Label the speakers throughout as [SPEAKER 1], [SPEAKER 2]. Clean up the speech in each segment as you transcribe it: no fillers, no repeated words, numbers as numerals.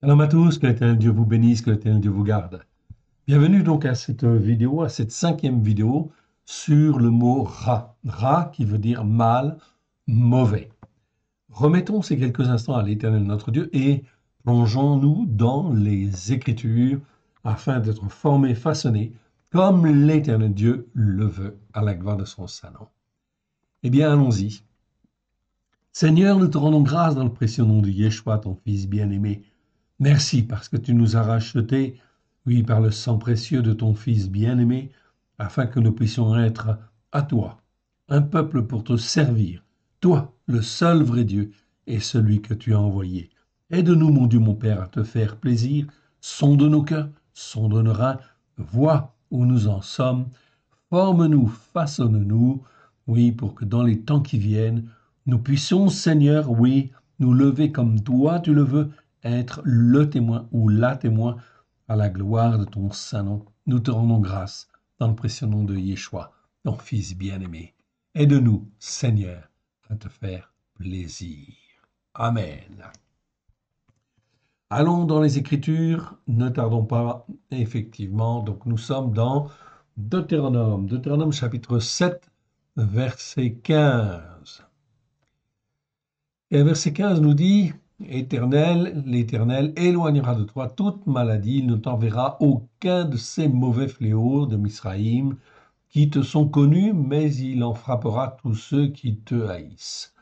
[SPEAKER 1] Shalom à tous, que l'Éternel Dieu vous bénisse, que l'Éternel Dieu vous garde. Bienvenue donc à cette vidéo, à cette cinquième vidéo sur le mot ra. Ra qui veut dire mal, mauvais. Remettons ces quelques instants à l'Éternel notre Dieu et plongeons-nous dans les Écritures afin d'être formés, façonnés comme l'Éternel Dieu le veut, à la gloire de son saint nom. Eh bien, allons-y. Seigneur, nous te rendons grâce dans le précieux nom de Yeshua, ton Fils bien-aimé. Merci parce que tu nous as rachetés, oui, par le sang précieux de ton Fils bien-aimé, afin que nous puissions être à toi, un peuple pour te servir, toi, le seul vrai Dieu, et celui que tu as envoyé. Aide-nous, mon Dieu, mon Père, à te faire plaisir, sonde nos cœurs, sonde nos reins, vois où nous en sommes, forme-nous, façonne-nous, oui, pour que dans les temps qui viennent, nous puissions, Seigneur, oui, nous lever comme toi tu le veux, être le témoin ou la témoin à la gloire de ton saint nom. Nous te rendons grâce dans le précieux nom de Yeshua, ton Fils bien-aimé. Aide-nous, Seigneur, à te faire plaisir. Amen. Allons dans les Écritures, ne tardons pas, effectivement. Donc nous sommes dans Deutéronome chapitre 7, verset 15. Et verset 15 nous dit, l'Éternel éloignera de toi toute maladie, il ne t'enverra aucun de ces mauvais fléaux de Misraïm qui te sont connus, mais il en frappera tous ceux qui te haïssent.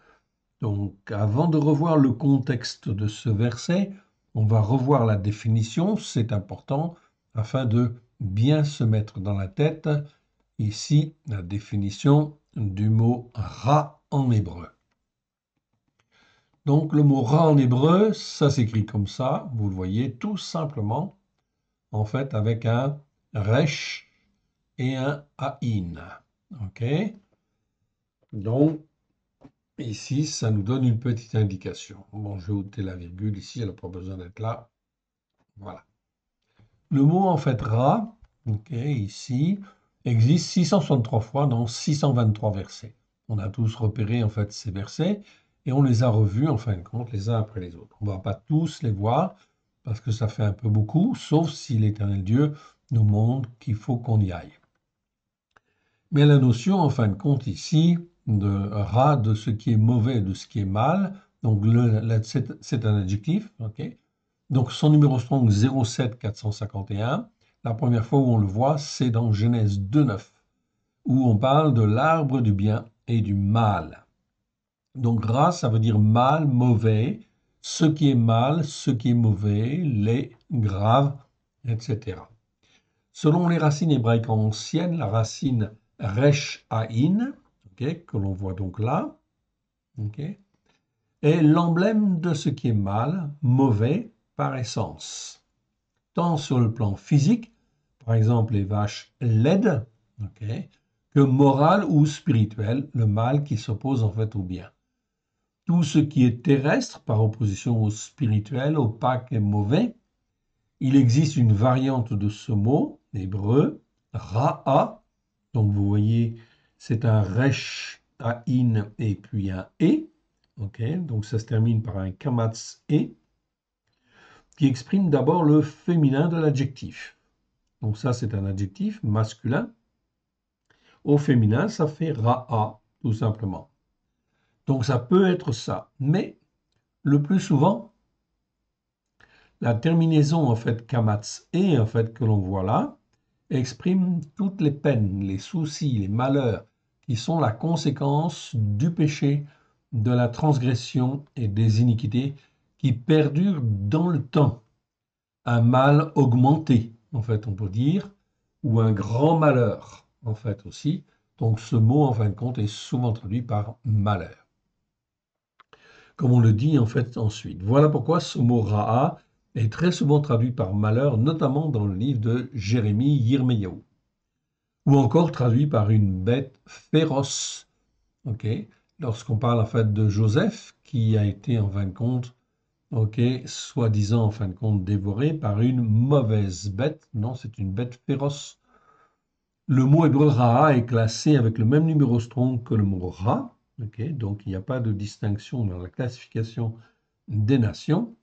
[SPEAKER 1] Donc, avant de revoir le contexte de ce verset, on va revoir la définition, c'est important, afin de bien se mettre dans la tête, ici, la définition du mot « ra » en hébreu. Donc, le mot « ra » en hébreu, ça s'écrit comme ça, vous le voyez, tout simplement, en fait, avec un « resh » et un « aïn ». OK? Donc, ici, ça nous donne une petite indication. Bon, je vais ôter la virgule ici, elle n'a pas besoin d'être là. Voilà. Le mot, en fait, ra, OK, ici, existe 663 fois dans 623 versets. On a tous repéré, en fait, ces versets et on les a revus, en fin de compte, les uns après les autres. On ne va pas tous les voir parce que ça fait un peu beaucoup, sauf si l'Éternel Dieu nous montre qu'il faut qu'on y aille. Mais la notion, en fin de compte, ici, de ra, de ce qui est mauvais, de ce qui est mal, donc c'est un adjectif, ok. Donc son numéro strong 07451, la première fois où on le voit, c'est dans Genèse 2.9, où on parle de l'arbre du bien et du mal. Donc ra, ça veut dire mal, mauvais, ce qui est mal, ce qui est mauvais, laid, grave, etc. Selon les racines hébraïques anciennes, la racine resh aïn, okay, que l'on voit donc là, okay, est l'emblème de ce qui est mal, mauvais par essence. Tant sur le plan physique, par exemple les vaches laides, okay, que moral ou spirituel, le mal qui s'oppose en fait au bien. Tout ce qui est terrestre, par opposition au spirituel, opaque et mauvais, il existe une variante de ce mot hébreu, ra'a. Donc vous voyez, c'est un resh, aïn et puis un e. Okay, donc ça se termine par un kamatz e, qui exprime d'abord le féminin de l'adjectif. Donc ça, c'est un adjectif masculin. Au féminin, ça fait ra'a, tout simplement. Donc ça peut être ça. Mais le plus souvent, la terminaison en fait kamatz e, en fait, que l'on voit là, exprime toutes les peines, les soucis, les malheurs qui sont la conséquence du péché, de la transgression et des iniquités qui perdurent dans le temps. Un mal augmenté, en fait, on peut dire, ou un grand malheur, en fait, aussi. Donc ce mot, en fin de compte, est souvent traduit par malheur. Comme on le dit, en fait, ensuite. Voilà pourquoi ce mot ra'a est très souvent traduit par malheur, notamment dans le livre de Jérémie Yirmeyahu, ou encore traduit par une bête féroce. Okay, lorsqu'on parle en fait de Joseph, qui a été en fin de compte, soi-disant en fin de compte dévoré par une mauvaise bête. Non, c'est une bête féroce. Le mot hébreu ra'a est classé avec le même numéro strong que le mot ra. Donc il n'y a pas de distinction dans la classification des nations.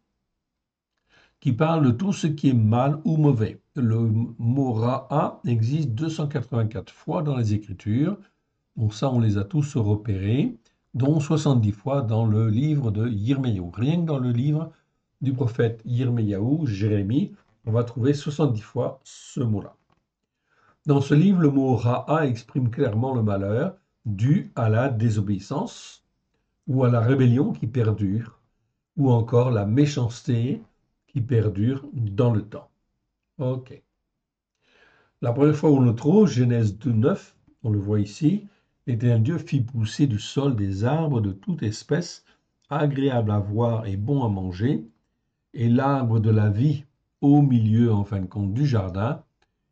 [SPEAKER 1] qui parle de tout ce qui est mal ou mauvais. Le mot ra'a existe 284 fois dans les Écritures. Donc ça, on les a tous repérés, dont 70 fois dans le livre de Yirmiyahu. Rien que dans le livre du prophète Yirmiyahu, Jérémie, on va trouver 70 fois ce mot-là. Dans ce livre, le mot ra'a exprime clairement le malheur dû à la désobéissance ou à la rébellion qui perdure, ou encore la méchanceté qui perdure dans le temps. Ok. La première fois où on le trouve, Genèse 2:9, on le voit ici, l'Éternel Dieu fit pousser du sol des arbres de toute espèce, agréables à voir et bons à manger, et l'arbre de la vie au milieu, en fin de compte, du jardin,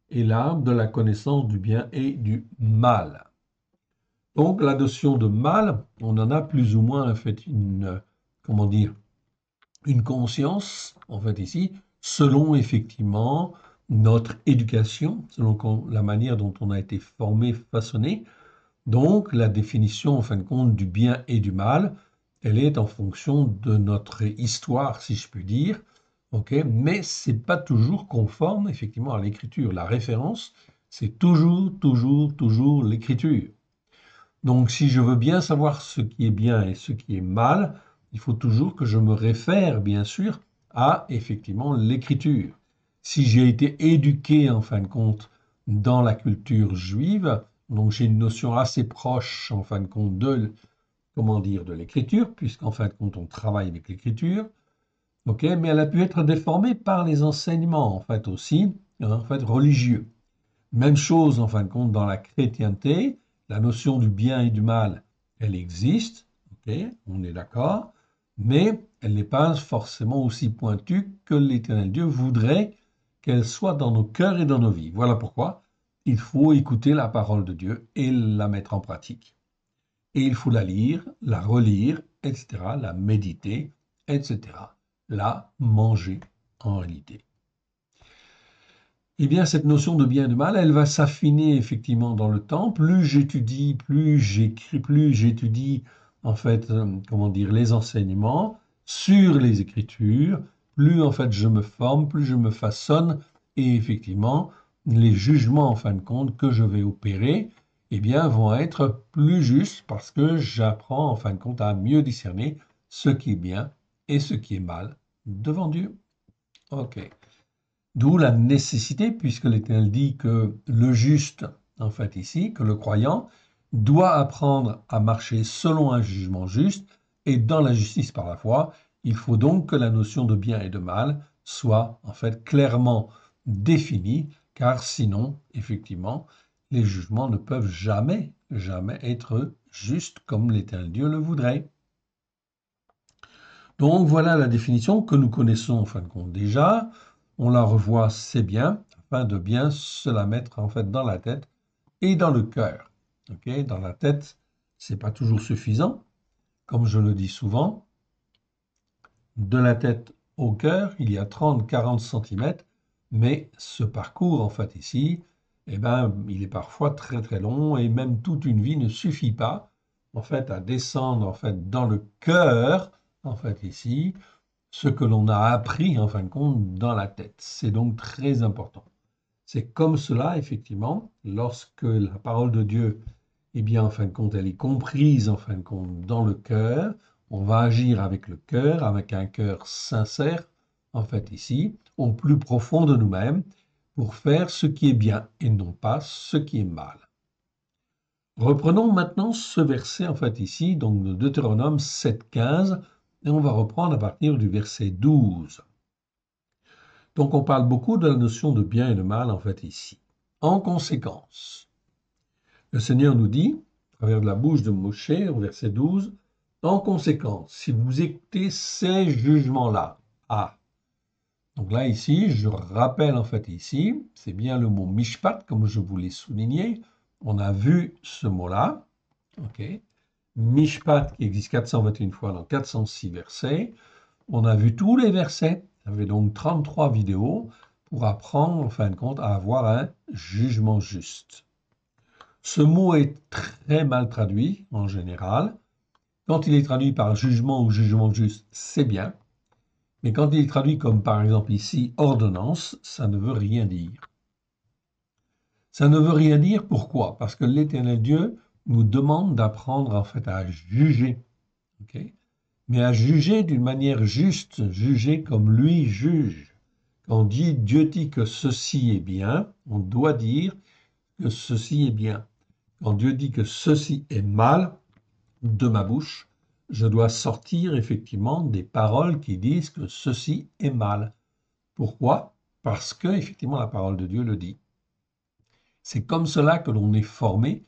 [SPEAKER 1] et l'arbre de la connaissance du bien et du mal. Donc, la notion de mal, on en a plus ou moins fait une, comment dire, une conscience, en fait, ici, selon effectivement notre éducation, selon la manière dont on a été formé, façonné. Donc, la définition, en fin de compte, du bien et du mal, elle est en fonction de notre histoire, si je puis dire, okay, mais ce n'est pas toujours conforme, effectivement, à l'écriture. La référence, c'est toujours l'écriture. Donc, si je veux bien savoir ce qui est bien et ce qui est mal, il faut toujours que je me réfère, bien sûr, à, effectivement, l'écriture. Si j'ai été éduqué, en fin de compte, dans la culture juive, donc j'ai une notion assez proche, en fin de compte, de, comment dire, de l'écriture, puisqu'en fin de compte, on travaille avec l'écriture, ok, mais elle a pu être déformée par les enseignements, en fait, aussi, en fait, religieux. Même chose, en fin de compte, dans la chrétienté, la notion du bien et du mal, elle existe, ok, on est d'accord, mais elle n'est pas forcément aussi pointue que l'Éternel Dieu voudrait qu'elle soit dans nos cœurs et dans nos vies. Voilà pourquoi il faut écouter la parole de Dieu et la mettre en pratique. Et il faut la lire, la relire, etc., la méditer, etc., la manger en réalité. Eh bien, cette notion de bien et de mal, elle va s'affiner effectivement dans le temps. Plus j'étudie, plus j'écris, plus j'étudie, en fait, comment dire, les enseignements sur les Écritures, plus en fait je me forme, plus je me façonne, et effectivement, les jugements, en fin de compte, que je vais opérer, eh bien, vont être plus justes parce que j'apprends, en fin de compte, à mieux discerner ce qui est bien et ce qui est mal devant Dieu. Ok. D'où la nécessité, puisque l'Éternel dit que le juste, en fait ici, que le croyant, doit apprendre à marcher selon un jugement juste et dans la justice par la foi. Il faut donc que la notion de bien et de mal soit en fait clairement définie, car sinon, effectivement, les jugements ne peuvent jamais être justes comme l'Éternel Dieu le voudrait. Donc voilà la définition que nous connaissons en fin de compte déjà. On la revoit, c'est bien, afin de bien se la mettre en fait dans la tête et dans le cœur. Okay, dans la tête, c'est pas toujours suffisant, comme je le dis souvent. De la tête au cœur, il y a 30-40 cm, mais ce parcours en fait ici, eh ben, il est parfois très long et même toute une vie ne suffit pas en fait à descendre en fait dans le cœur en fait ici ce que l'on a appris en fin de compte dans la tête. C'est donc très important. C'est comme cela, effectivement, lorsque la parole de Dieu, eh bien, en fin de compte, elle est comprise, en fin de compte, dans le cœur, on va agir avec le cœur, avec un cœur sincère, en fait, ici, au plus profond de nous-mêmes, pour faire ce qui est bien et non pas ce qui est mal. Reprenons maintenant ce verset, en fait, ici, donc de Deutéronome 7,15, et on va reprendre à partir du verset 12. Donc on parle beaucoup de la notion de bien et de mal en fait ici. En conséquence, le Seigneur nous dit, à travers de la bouche de Moshe, au verset 12, en conséquence, si vous écoutez ces jugements-là, donc là ici, je rappelle en fait ici, c'est bien le mot mishpat, comme je vous l'ai souligné, on a vu ce mot-là, ok, mishpat qui existe 421 fois dans 406 versets, on a vu tous les versets, il y avait donc 33 vidéos pour apprendre en fin de compte à avoir un jugement juste. Ce mot est très mal traduit en général. Quand il est traduit par jugement ou jugement juste, c'est bien. Mais quand il est traduit comme par exemple ici ordonnance, ça ne veut rien dire. Ça ne veut rien dire, pourquoi? Parce que l'Éternel Dieu nous demande d'apprendre en fait à juger, ok? Mais à juger d'une manière juste, juger comme lui juge. Quand Dieu dit que ceci est bien, on doit dire que ceci est bien. Quand Dieu dit que ceci est mal, de ma bouche, je dois sortir effectivement des paroles qui disent que ceci est mal. Pourquoi? Parce que effectivement la parole de Dieu le dit. C'est comme cela que l'on est formé,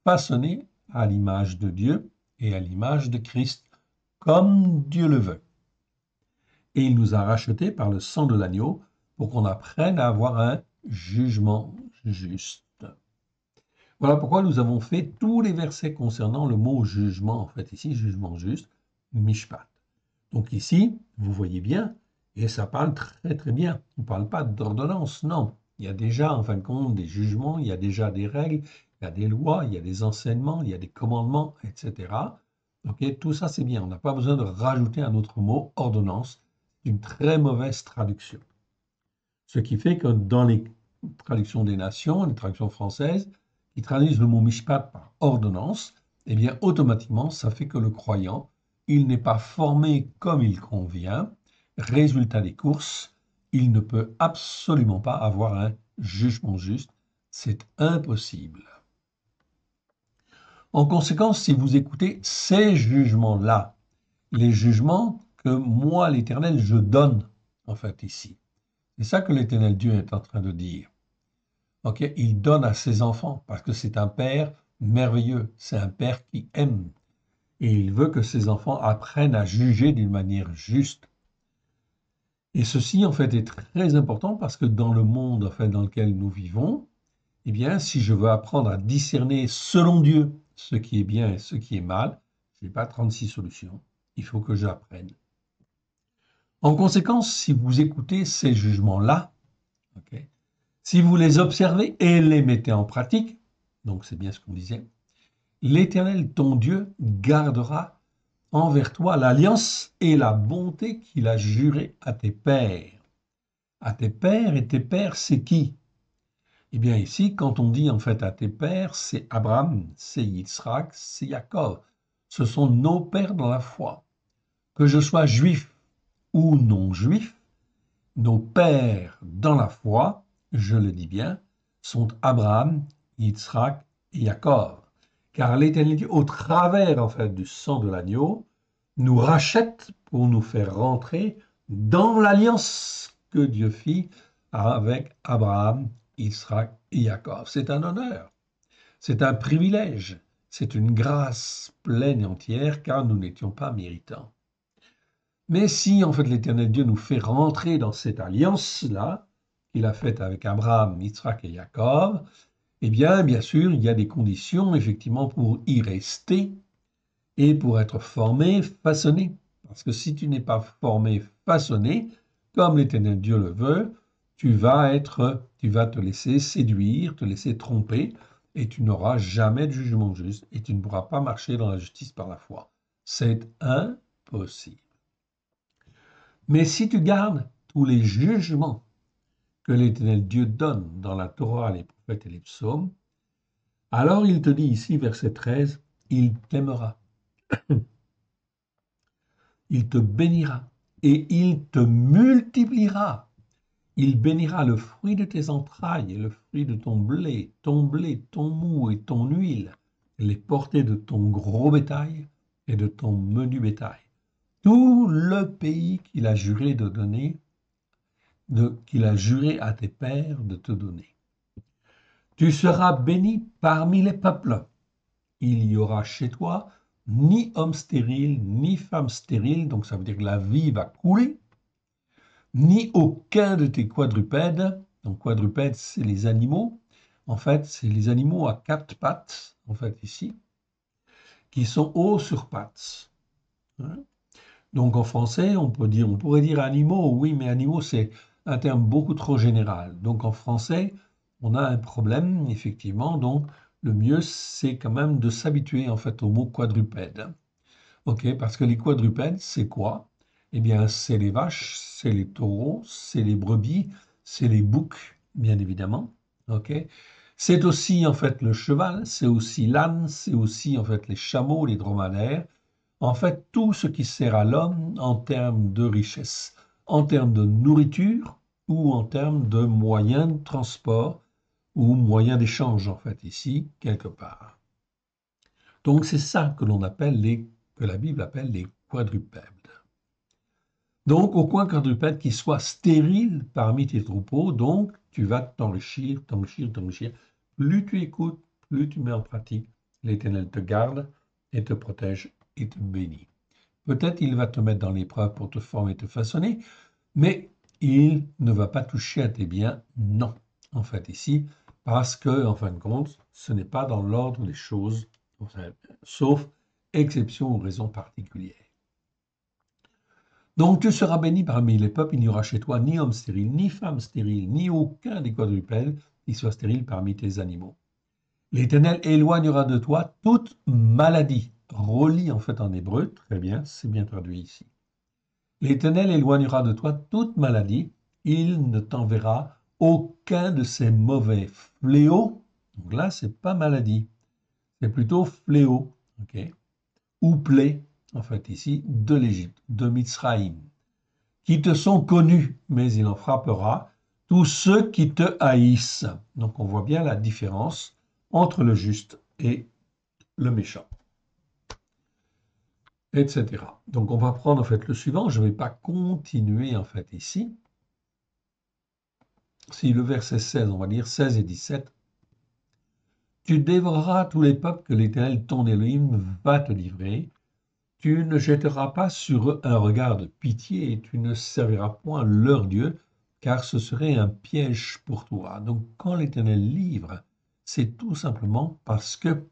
[SPEAKER 1] façonné à l'image de Dieu et à l'image de Christ, comme Dieu le veut. Et il nous a rachetés par le sang de l'agneau pour qu'on apprenne à avoir un jugement juste. Voilà pourquoi nous avons fait tous les versets concernant le mot jugement, en fait ici, jugement juste, mishpat. Donc ici, vous voyez bien, et ça parle très très bien. On ne parle pas d'ordonnance, non. Il y a déjà, en fin de compte, des jugements, il y a déjà des règles, il y a des lois, il y a des enseignements, il y a des commandements, etc. Ok, tout ça c'est bien. On n'a pas besoin de rajouter un autre mot, ordonnance. Une très mauvaise traduction. Ce qui fait que dans les traductions des nations, les traductions françaises, qui traduisent le mot mishpat par ordonnance, eh bien automatiquement, ça fait que le croyant, il n'est pas formé comme il convient. Résultat des courses, il ne peut absolument pas avoir un jugement juste. C'est impossible. En conséquence, si vous écoutez ces jugements-là, les jugements que moi, l'Éternel, je donne, en fait, ici. C'est ça que l'Éternel Dieu est en train de dire. Okay, il donne à ses enfants parce que c'est un père merveilleux, c'est un père qui aime et il veut que ses enfants apprennent à juger d'une manière juste. Et ceci en fait est très important parce que dans le monde en fait, dans lequel nous vivons, eh bien, si je veux apprendre à discerner selon Dieu ce qui est bien et ce qui est mal, je n'ai pas 36 solutions. Il faut que j'apprenne. En conséquence, si vous écoutez ces jugements-là, okay, si vous les observez et les mettez en pratique, donc c'est bien ce qu'on disait, l'Éternel, ton Dieu, gardera envers toi l'alliance et la bonté qu'il a juré à tes pères. À tes pères, et tes pères, c'est qui? Eh bien ici, quand on dit en fait à tes pères, c'est Abraham, c'est Yitzhak, c'est Jacob. Ce sont nos pères dans la foi. Que je sois juif ou non juif, nos pères dans la foi, je le dis bien, sont Abraham, Yitzhak et Jacob. Car l'Éternel, au travers en fait du sang de l'agneau, nous rachète pour nous faire rentrer dans l'alliance que Dieu fit avec Abraham, Yitzhak et Jacob. C'est un honneur, c'est un privilège, c'est une grâce pleine et entière car nous n'étions pas méritants. Mais si en fait l'Éternel Dieu nous fait rentrer dans cette alliance-là, qu'il a faite avec Abraham, Yitzhak et Jacob, eh bien sûr, il y a des conditions effectivement pour y rester et pour être formé, façonné. Parce que si tu n'es pas formé, façonné, comme l'Éternel Dieu le veut, tu vas te laisser séduire, te laisser tromper, et tu n'auras jamais de jugement juste, et tu ne pourras pas marcher dans la justice par la foi. C'est impossible. Mais si tu gardes tous les jugements que l'Éternel Dieu donne dans la Torah, les prophètes et les psaumes, alors il te dit ici, verset 13, il t'aimera, il te bénira et il te multipliera. Il bénira le fruit de tes entrailles et le fruit de ton blé, ton mou et ton huile, les portées de ton gros bétail et de ton menu bétail. Tout le pays qu'il a juré de donner, qu'il a juré à tes pères de te donner. Tu seras béni parmi les peuples. Il y aura chez toi ni homme stérile, ni femme stérile, donc ça veut dire que la vie va couler, ni aucun de tes quadrupèdes. Donc quadrupèdes, c'est les animaux. En fait, c'est les animaux à quatre pattes, en fait, ici, qui sont hauts sur pattes. Donc en français, on pourrait dire animaux, oui, mais animaux, c'est un terme beaucoup trop général. Donc en français, on a un problème, effectivement. Donc le mieux, c'est quand même de s'habituer en fait au mot quadrupède. Ok, parce que les quadrupèdes, c'est quoi? Eh bien, c'est les vaches, c'est les taureaux, c'est les brebis, c'est les boucs, bien évidemment. Ok. C'est aussi en fait le cheval, c'est aussi l'âne, c'est aussi en fait les chameaux, les dromadaires. En fait, tout ce qui sert à l'homme en termes de richesse, en termes de nourriture ou en termes de moyens de transport ou moyens d'échange, en fait, ici, quelque part. Donc, c'est ça que l'on appelle que la Bible appelle les quadrupèdes. Donc, aucun quadrupède qui soit stérile parmi tes troupeaux, donc tu vas t'enrichir, t'enrichir, t'enrichir. Plus tu écoutes, plus tu mets en pratique, l'Éternel te garde et te protège et te bénit. Peut-être il va te mettre dans l'épreuve pour te former et te façonner, mais il ne va pas toucher à tes biens, non, en fait, ici, parce que, en fin de compte, ce n'est pas dans l'ordre des choses, sauf exception ou raison particulière. Donc tu seras béni parmi les peuples, il n'y aura chez toi ni homme stérile, ni femme stérile, ni aucun des quadrupèdes qui soit stérile parmi tes animaux. L'Éternel éloignera de toi toute maladie. Relis en fait en hébreu, très bien, c'est bien traduit ici. L'Éternel éloignera de toi toute maladie, il ne t'enverra aucun de ces mauvais fléaux. Donc là, c'est pas maladie, c'est plutôt fléau, ok, ou plaie, en fait ici, de l'Égypte, de Mitzraïm, qui te sont connus, mais il en frappera tous ceux qui te haïssent. Donc on voit bien la différence entre le juste et le méchant, etc. Donc on va prendre en fait le suivant, je ne vais pas continuer en fait ici. Si le verset 16, on va dire 16 et 17, tu dévoreras tous les peuples que l'Éternel ton Élohim va te livrer. Tu ne jetteras pas sur eux un regard de pitié et tu ne serviras point leur Dieu, car ce serait un piège pour toi. Donc quand l'Éternel livre, c'est tout simplement parce que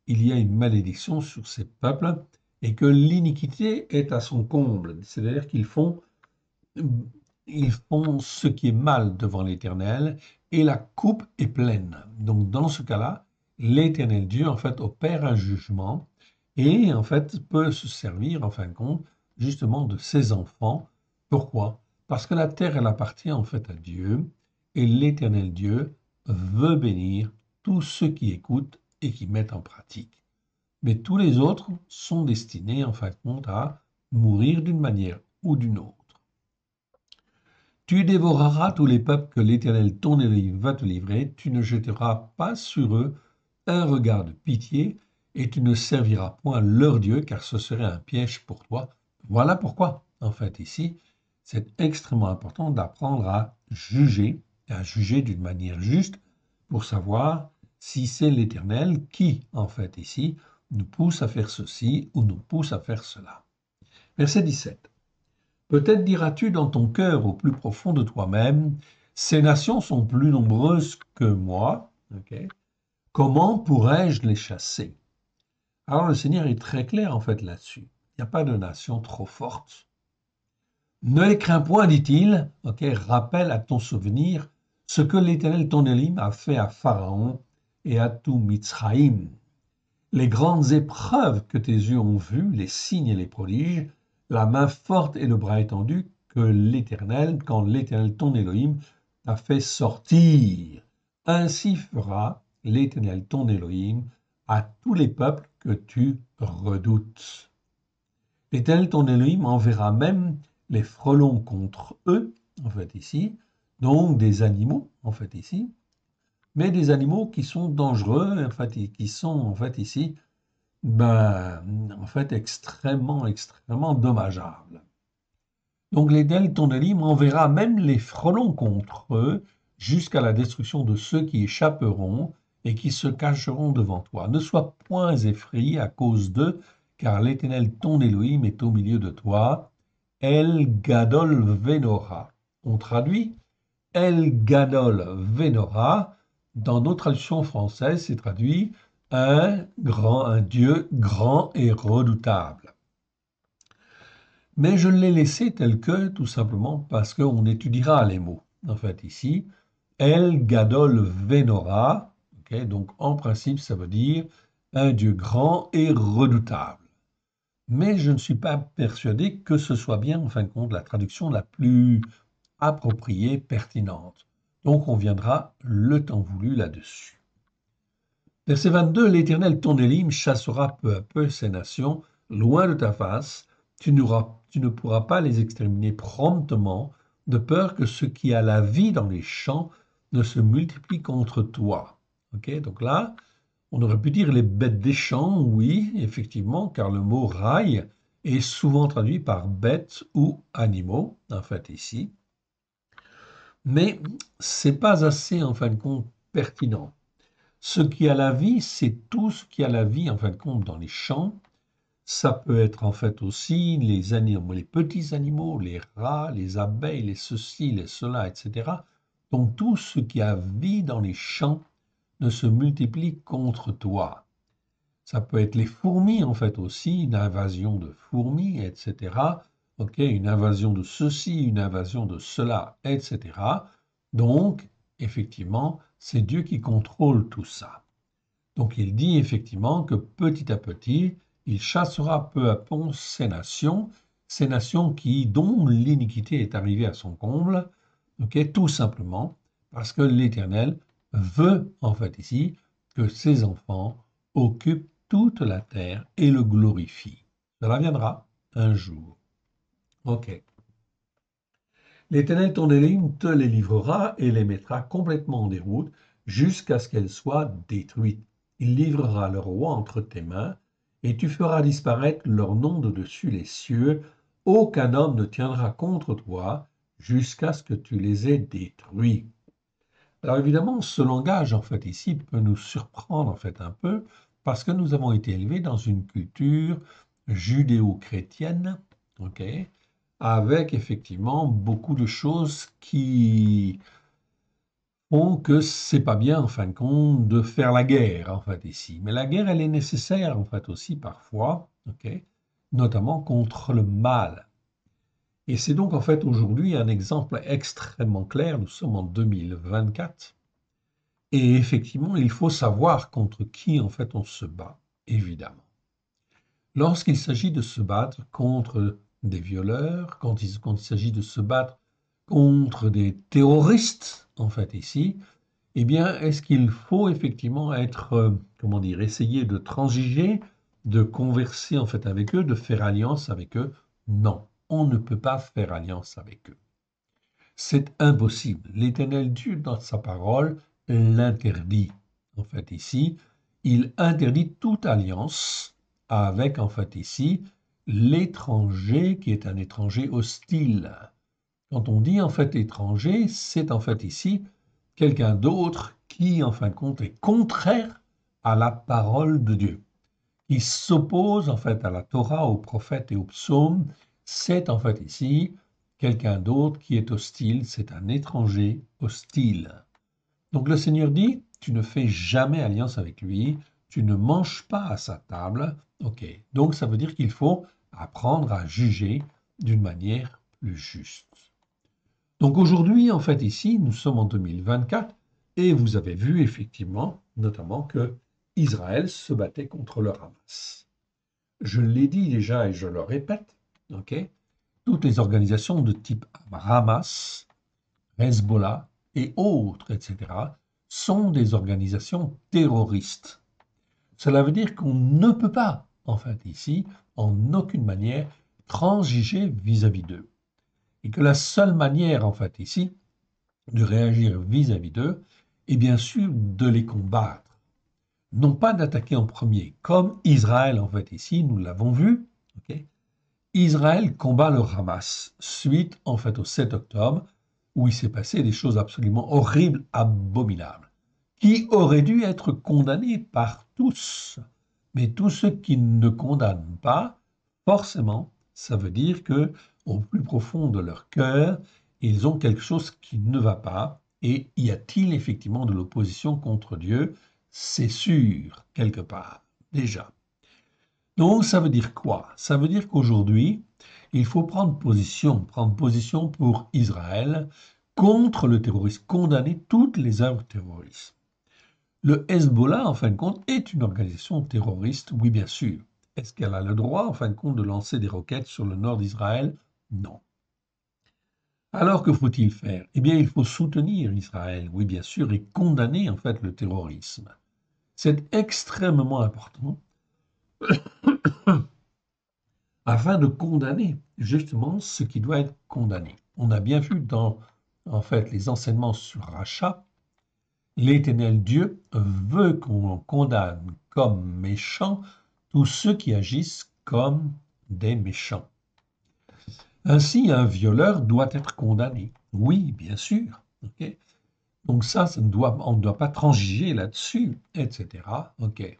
[SPEAKER 1] il y a une malédiction sur ces peuples et que l'iniquité est à son comble. C'est-à-dire ils font ce qui est mal devant l'Éternel et la coupe est pleine. Donc dans ce cas-là, l'Éternel Dieu en fait opère un jugement et en fait peut se servir en fin de compte justement de ses enfants. Pourquoi? Parce que la terre elle appartient en fait à Dieu et l'Éternel Dieu veut bénir tous ceux qui écoutent et qui mettent en pratique. Mais tous les autres sont destinés en fin de compte à mourir d'une manière ou d'une autre. Tu dévoreras tous les peuples que l'Éternel ton Élohim va te livrer, tu ne jeteras pas sur eux un regard de pitié, et tu ne serviras point leur Dieu, car ce serait un piège pour toi. Voilà pourquoi, en fait, ici, c'est extrêmement important d'apprendre à juger d'une manière juste, pour savoir si c'est l'Éternel qui, en fait, ici, nous pousse à faire ceci ou nous pousse à faire cela. Verset 17. Peut-être diras-tu dans ton cœur au plus profond de toi-même, ces nations sont plus nombreuses que moi. Okay. Comment pourrais-je les chasser? Alors le Seigneur est très clair en fait là-dessus. Il n'y a pas de nation trop forte. Ne les crains point, dit-il. Okay. Rappelle à ton souvenir ce que l'Éternel ton Élohim a fait à Pharaon et à tout Mitzraïm. Les grandes épreuves que tes yeux ont vues, les signes et les prodiges, la main forte et le bras étendu que l'Éternel, quand l'Éternel ton Élohim t'a fait sortir. Ainsi fera l'Éternel ton Élohim à tous les peuples que tu redoutes. L'Éternel ton Élohim enverra même les frelons contre eux, en fait ici, donc des animaux, en fait ici, mais des animaux qui sont dangereux, en fait, qui sont en fait ici en fait, extrêmement, extrêmement dommageable. Donc l'Éternel ton Élohim enverra même les frelons contre eux jusqu'à la destruction de ceux qui échapperont et qui se cacheront devant toi. Ne sois point effrayé à cause d'eux, car l'Éternel ton Élohim est au milieu de toi. El Gadol Venora. On traduit El Gadol Venora. Dans nos traductions françaises, c'est traduit un Dieu grand et redoutable. Mais je l'ai laissé tel que, tout simplement parce qu'on étudiera les mots. En fait, ici, El Gadol Venora, okay, donc en principe, ça veut dire un Dieu grand et redoutable. mais je ne suis pas persuadé que ce soit bien, en fin de compte, la traduction la plus appropriée, pertinente. Donc on viendra le temps voulu là-dessus. Verset 22, l'Éternel ton Élim chassera peu à peu ces nations loin de ta face. Tu ne pourras pas les exterminer promptement, de peur que ce qui a la vie dans les champs ne se multiplie contre toi. Ok, donc là, on aurait pu dire les bêtes des champs, oui, effectivement, car le mot raille est souvent traduit par bêtes ou animaux, en fait, ici. Mais c'est pas assez, en fin de compte, pertinent. Ce qui a la vie, c'est tout ce qui a la vie, en fin de compte, dans les champs. Ça peut être en fait aussi les animaux, les petits animaux, les rats, les abeilles, les ceci, les cela, etc. Donc tout ce qui a vie dans les champs ne se multiplie contre toi. Ça peut être les fourmis en fait aussi, une invasion de fourmis, etc. Ok, une invasion de ceci, une invasion de cela, etc. Donc, effectivement, c'est Dieu qui contrôle tout ça. Donc il dit effectivement que petit à petit, il chassera peu à peu ces nations dont l'iniquité est arrivée à son comble, ok, tout simplement parce que l'Éternel veut en fait ici que ses enfants occupent toute la terre et le glorifient. Cela viendra un jour. Ok. L'Éternel ton Élim te les livrera et les mettra complètement en déroute jusqu'à ce qu'elles soient détruites. Il livrera leur roi entre tes mains et tu feras disparaître leur nom de dessus les cieux. Aucun homme ne tiendra contre toi jusqu'à ce que tu les aies détruits. Alors évidemment, ce langage en fait ici peut nous surprendre en fait un peu parce que nous avons été élevés dans une culture judéo-chrétienne, ok, avec effectivement beaucoup de choses qui font que c'est pas bien en fin de compte de faire la guerre en fait ici. Mais la guerre, elle est nécessaire en fait aussi parfois, ok, notamment contre le mal. Et c'est donc en fait aujourd'hui un exemple extrêmement clair. Nous sommes en 2024 et effectivement, il faut savoir contre qui en fait on se bat, évidemment. Lorsqu'il s'agit de se battre contre des violeurs, quand il s'agit de se battre contre des terroristes, en fait, ici, eh bien, est-ce qu'il faut effectivement être, comment dire, essayer de transiger, de converser, en fait, avec eux, de faire alliance avec eux? Non, on ne peut pas faire alliance avec eux. C'est impossible. L'Éternel Dieu, dans sa parole, l'interdit. En fait, ici, il interdit toute alliance avec, en fait, ici, l'étranger qui est un étranger hostile. Quand on dit, en fait, étranger, c'est en fait ici quelqu'un d'autre qui, en fin de compte, est contraire à la parole de Dieu, qui s'oppose, en fait, à la Torah, aux prophètes et aux psaumes. C'est, en fait, ici, quelqu'un d'autre qui est hostile, c'est un étranger hostile. Donc le Seigneur dit, tu ne fais jamais alliance avec lui, tu ne manges pas à sa table. Ok, donc ça veut dire qu'il faut apprendre à juger d'une manière plus juste. Donc aujourd'hui, en fait, ici, nous sommes en 2024 et vous avez vu effectivement, notamment, que Israël se battait contre le Hamas. Je l'ai dit déjà et je le répète, ok, toutes les organisations de type Hamas, Hezbollah et autres, etc., sont des organisations terroristes. Cela veut dire qu'on ne peut pas, en fait, ici, en aucune manière, transiger vis-à-vis d'eux. Et que la seule manière, en fait, ici, de réagir vis-à-vis d'eux est bien sûr de les combattre. Non pas d'attaquer en premier, comme Israël, en fait, ici, nous l'avons vu, ok. Israël combat le Hamas suite, en fait, au 7 octobre, où il s'est passé des choses absolument horribles, abominables, qui auraient dû être condamnées par tous. Mais tous ceux qui ne condamnent pas, forcément, ça veut dire que, au plus profond de leur cœur, ils ont quelque chose qui ne va pas. Et y a-t-il effectivement de l'opposition contre Dieu? C'est sûr, quelque part, déjà. Donc, ça veut dire quoi? Ça veut dire qu'aujourd'hui, il faut prendre position pour Israël contre le terrorisme, condamner toutes les œuvres terroristes. Le Hezbollah, en fin de compte, est une organisation terroriste, oui, bien sûr. Est-ce qu'elle a le droit, en fin de compte, de lancer des roquettes sur le nord d'Israël? Non. Alors que faut-il faire? Eh bien, il faut soutenir Israël, oui, bien sûr, et condamner, en fait, le terrorisme. C'est extrêmement important afin de condamner justement ce qui doit être condamné. On a bien vu dans, en fait, les enseignements sur Rachat, l'Éternel Dieu veut qu'on condamne comme méchants tous ceux qui agissent comme des méchants. Ainsi, un violeur doit être condamné. Oui, bien sûr. Ok. Donc ça, on ne doit pas transiger là-dessus, etc. Ok.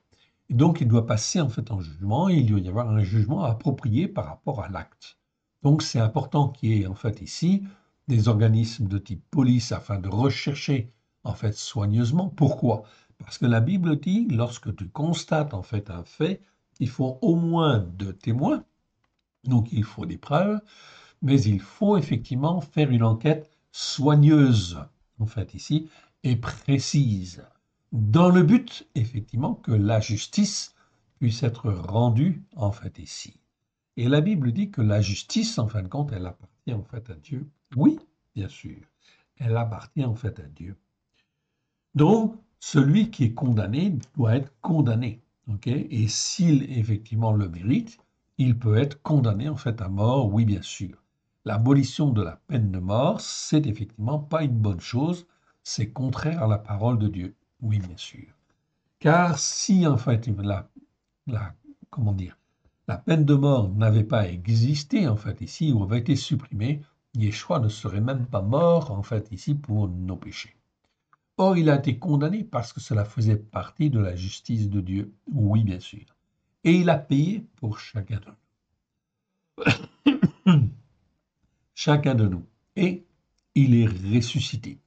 [SPEAKER 1] Donc il doit passer en fait en jugement, et il doit y avoir un jugement approprié par rapport à l'acte. Donc c'est important qu'il y ait en fait ici des organismes de type police afin de rechercher en fait soigneusement. Pourquoi? Parce que la Bible dit, lorsque tu constates en fait un fait, il faut au moins 2 témoins, donc il faut des preuves, mais il faut effectivement faire une enquête soigneuse, en fait ici, et précise, dans le but, effectivement, que la justice puisse être rendue, en fait ici. Et la Bible dit que la justice, en fin de compte, elle appartient en fait à Dieu. Oui, bien sûr, elle appartient en fait à Dieu. Donc, celui qui est condamné doit être condamné. Ok. Et s'il effectivement le mérite, il peut être condamné en fait à mort, oui, bien sûr. L'abolition de la peine de mort, c'est effectivement pas une bonne chose, c'est contraire à la parole de Dieu, oui, bien sûr. Car si en fait la, comment dire, la peine de mort n'avait pas existé en fait ici, ou avait été supprimée, Yeshua ne serait même pas mort en fait ici pour nos péchés. Or, il a été condamné parce que cela faisait partie de la justice de Dieu. Oui, bien sûr. Et il a payé pour chacun de nous. Chacun de nous. Et il est ressuscité.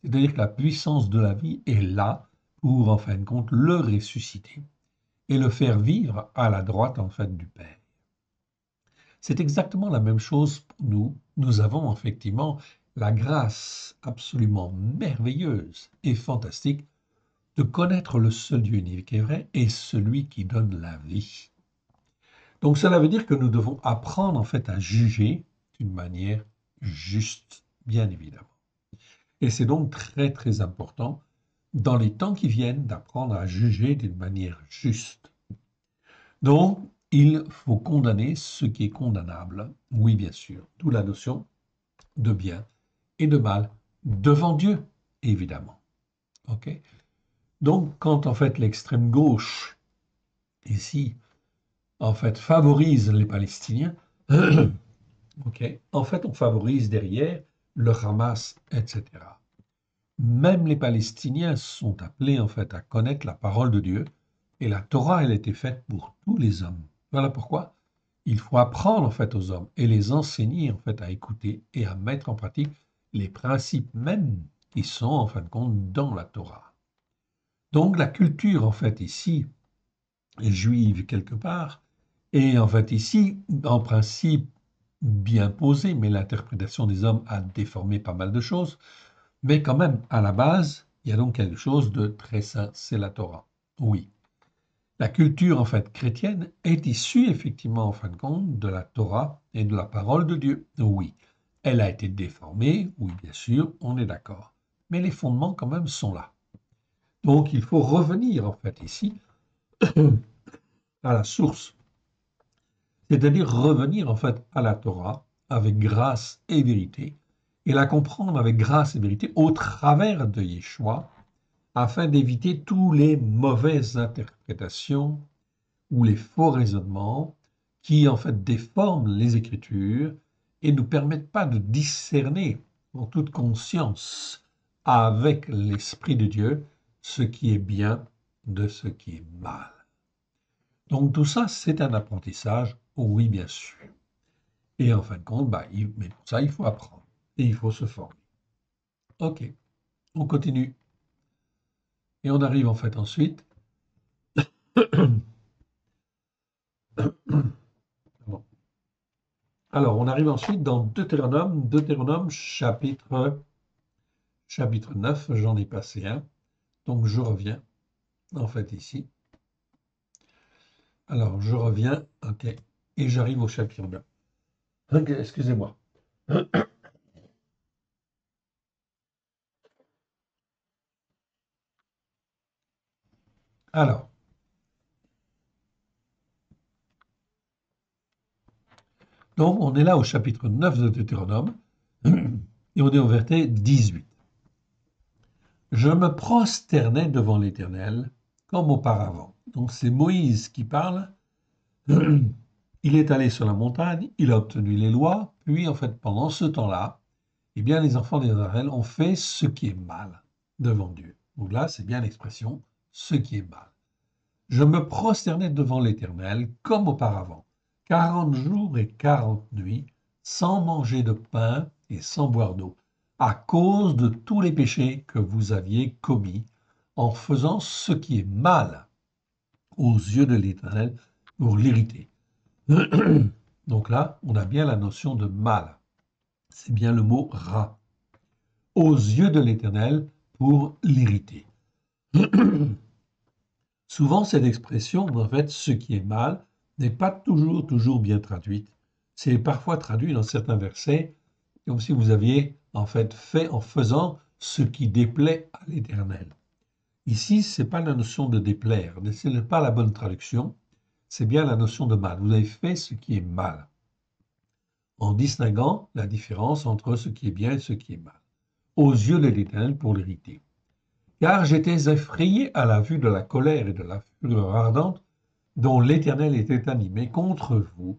[SPEAKER 1] C'est-à-dire que la puissance de la vie est là pour, en fin de compte, le ressusciter et le faire vivre à la droite, en fait, du Père. C'est exactement la même chose pour nous. Nous avons effectivement la grâce absolument merveilleuse et fantastique de connaître le seul Dieu unique et vrai et celui qui donne la vie. Donc cela veut dire que nous devons apprendre en fait à juger d'une manière juste, bien évidemment. Et c'est donc très très important dans les temps qui viennent d'apprendre à juger d'une manière juste. Donc il faut condamner ce qui est condamnable, oui bien sûr, d'où la notion de bien et de mal devant Dieu, évidemment. Ok. Donc quand en fait l'extrême gauche ici, en fait, favorise les Palestiniens, ok, en fait, on favorise derrière le Hamas, etc. Même les Palestiniens sont appelés, en fait, à connaître la parole de Dieu, et la Torah, elle a été faite pour tous les hommes. Voilà pourquoi il faut apprendre, en fait, aux hommes et les enseigner, en fait, à écouter et à mettre en pratique les principes mêmes qui sont, en fin de compte, dans la Torah. Donc, la culture, en fait, ici, juive quelque part, et en fait, ici, en principe, bien posé, mais l'interprétation des hommes a déformé pas mal de choses. Mais quand même, à la base, il y a donc quelque chose de très saint, c'est la Torah. Oui. La culture, en fait, chrétienne est issue, effectivement, en fin de compte, de la Torah et de la parole de Dieu. Oui. Elle a été déformée, oui, bien sûr, on est d'accord. Mais les fondements, quand même, sont là. Donc, il faut revenir, en fait, ici, à la source. C'est-à-dire revenir en fait à la Torah avec grâce et vérité, et la comprendre avec grâce et vérité au travers de Yeshua, afin d'éviter tous les mauvaises interprétations ou les faux raisonnements qui en fait déforment les Écritures et ne permettent pas de discerner en toute conscience avec l'Esprit de Dieu ce qui est bien de ce qui est mal. Donc tout ça, c'est un apprentissage, oui, bien sûr. Et en fin de compte, mais pour ça, il faut apprendre et il faut se former. Ok, on continue. Et on arrive en fait ensuite. Alors, on arrive ensuite dans Deutéronome chapitre 9, j'en ai passé un. Donc je reviens en fait ici. Alors, je reviens, ok, et j'arrive au chapitre 2. Ok, excusez-moi. Alors, donc on est là au chapitre 9 de Deutéronome, et on est au verset 18. Je me prosternais devant l'Éternel comme auparavant. Donc c'est Moïse qui parle. Il est allé sur la montagne, il a obtenu les lois, puis en fait pendant ce temps-là, eh bien les enfants d'Israël ont fait ce qui est mal devant Dieu. Donc là, c'est bien l'expression ce qui est mal. Je me prosternais devant l'Éternel comme auparavant, 40 jours et 40 nuits, sans manger de pain et sans boire d'eau, à cause de tous les péchés que vous aviez commis, en faisant ce qui est mal aux yeux de l'Éternel pour l'irriter. Donc là, on a bien la notion de mal. C'est bien le mot rat. Aux yeux de l'Éternel pour l'irriter. Souvent, cette expression, en fait, ce qui est mal, n'est pas toujours bien traduite. C'est parfois traduit dans certains versets comme si vous aviez en fait en faisant ce qui déplaît à l'Éternel. Ici, ce n'est pas la notion de déplaire, ce n'est pas la bonne traduction, c'est bien la notion de mal. Vous avez fait ce qui est mal, en distinguant la différence entre ce qui est bien et ce qui est mal, aux yeux de l'Éternel pour l'irriter. Car j'étais effrayé à la vue de la colère et de la fureur ardente dont l'Éternel était animé contre vous,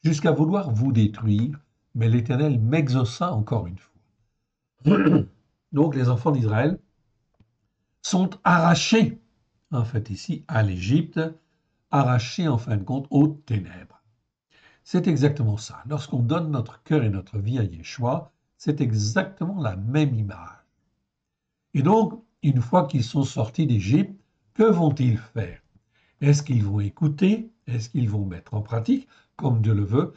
[SPEAKER 1] jusqu'à vouloir vous détruire, mais l'Éternel m'exauça encore une fois. Donc les enfants d'Israël sont arrachés, en fait ici, à l'Égypte, arrachés en fin de compte aux ténèbres. C'est exactement ça. Lorsqu'on donne notre cœur et notre vie à Yeshua, c'est exactement la même image. Et donc, une fois qu'ils sont sortis d'Égypte, que vont-ils faire? Est-ce qu'ils vont écouter? Est-ce qu'ils vont mettre en pratique, comme Dieu le veut?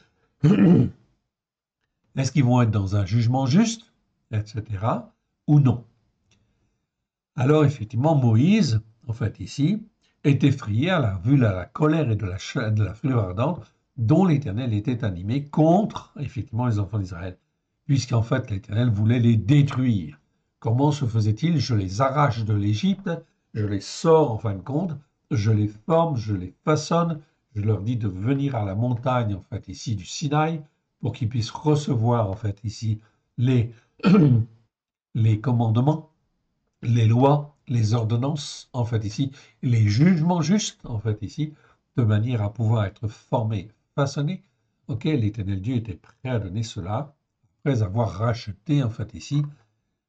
[SPEAKER 1] Est-ce qu'ils vont être dans un jugement juste, etc., ou non? Alors, effectivement, Moïse, en fait, ici, est effrayé à la vue de la colère et de la fureur ardente dont l'Éternel était animé contre, effectivement, les enfants d'Israël, puisqu'en fait, l'Éternel voulait les détruire. Comment se faisait-il? Je les arrache de l'Égypte, je les sors en fin de compte, je les forme, je les façonne, je leur dis de venir à la montagne, en fait, ici, du Sinaï, pour qu'ils puissent recevoir, en fait, ici, les, les commandements, les lois, les ordonnances, en fait ici, les jugements justes, en fait ici, de manière à pouvoir être formés, façonnés. Ok, l'Éternel Dieu était prêt à donner cela, après avoir racheté, en fait ici,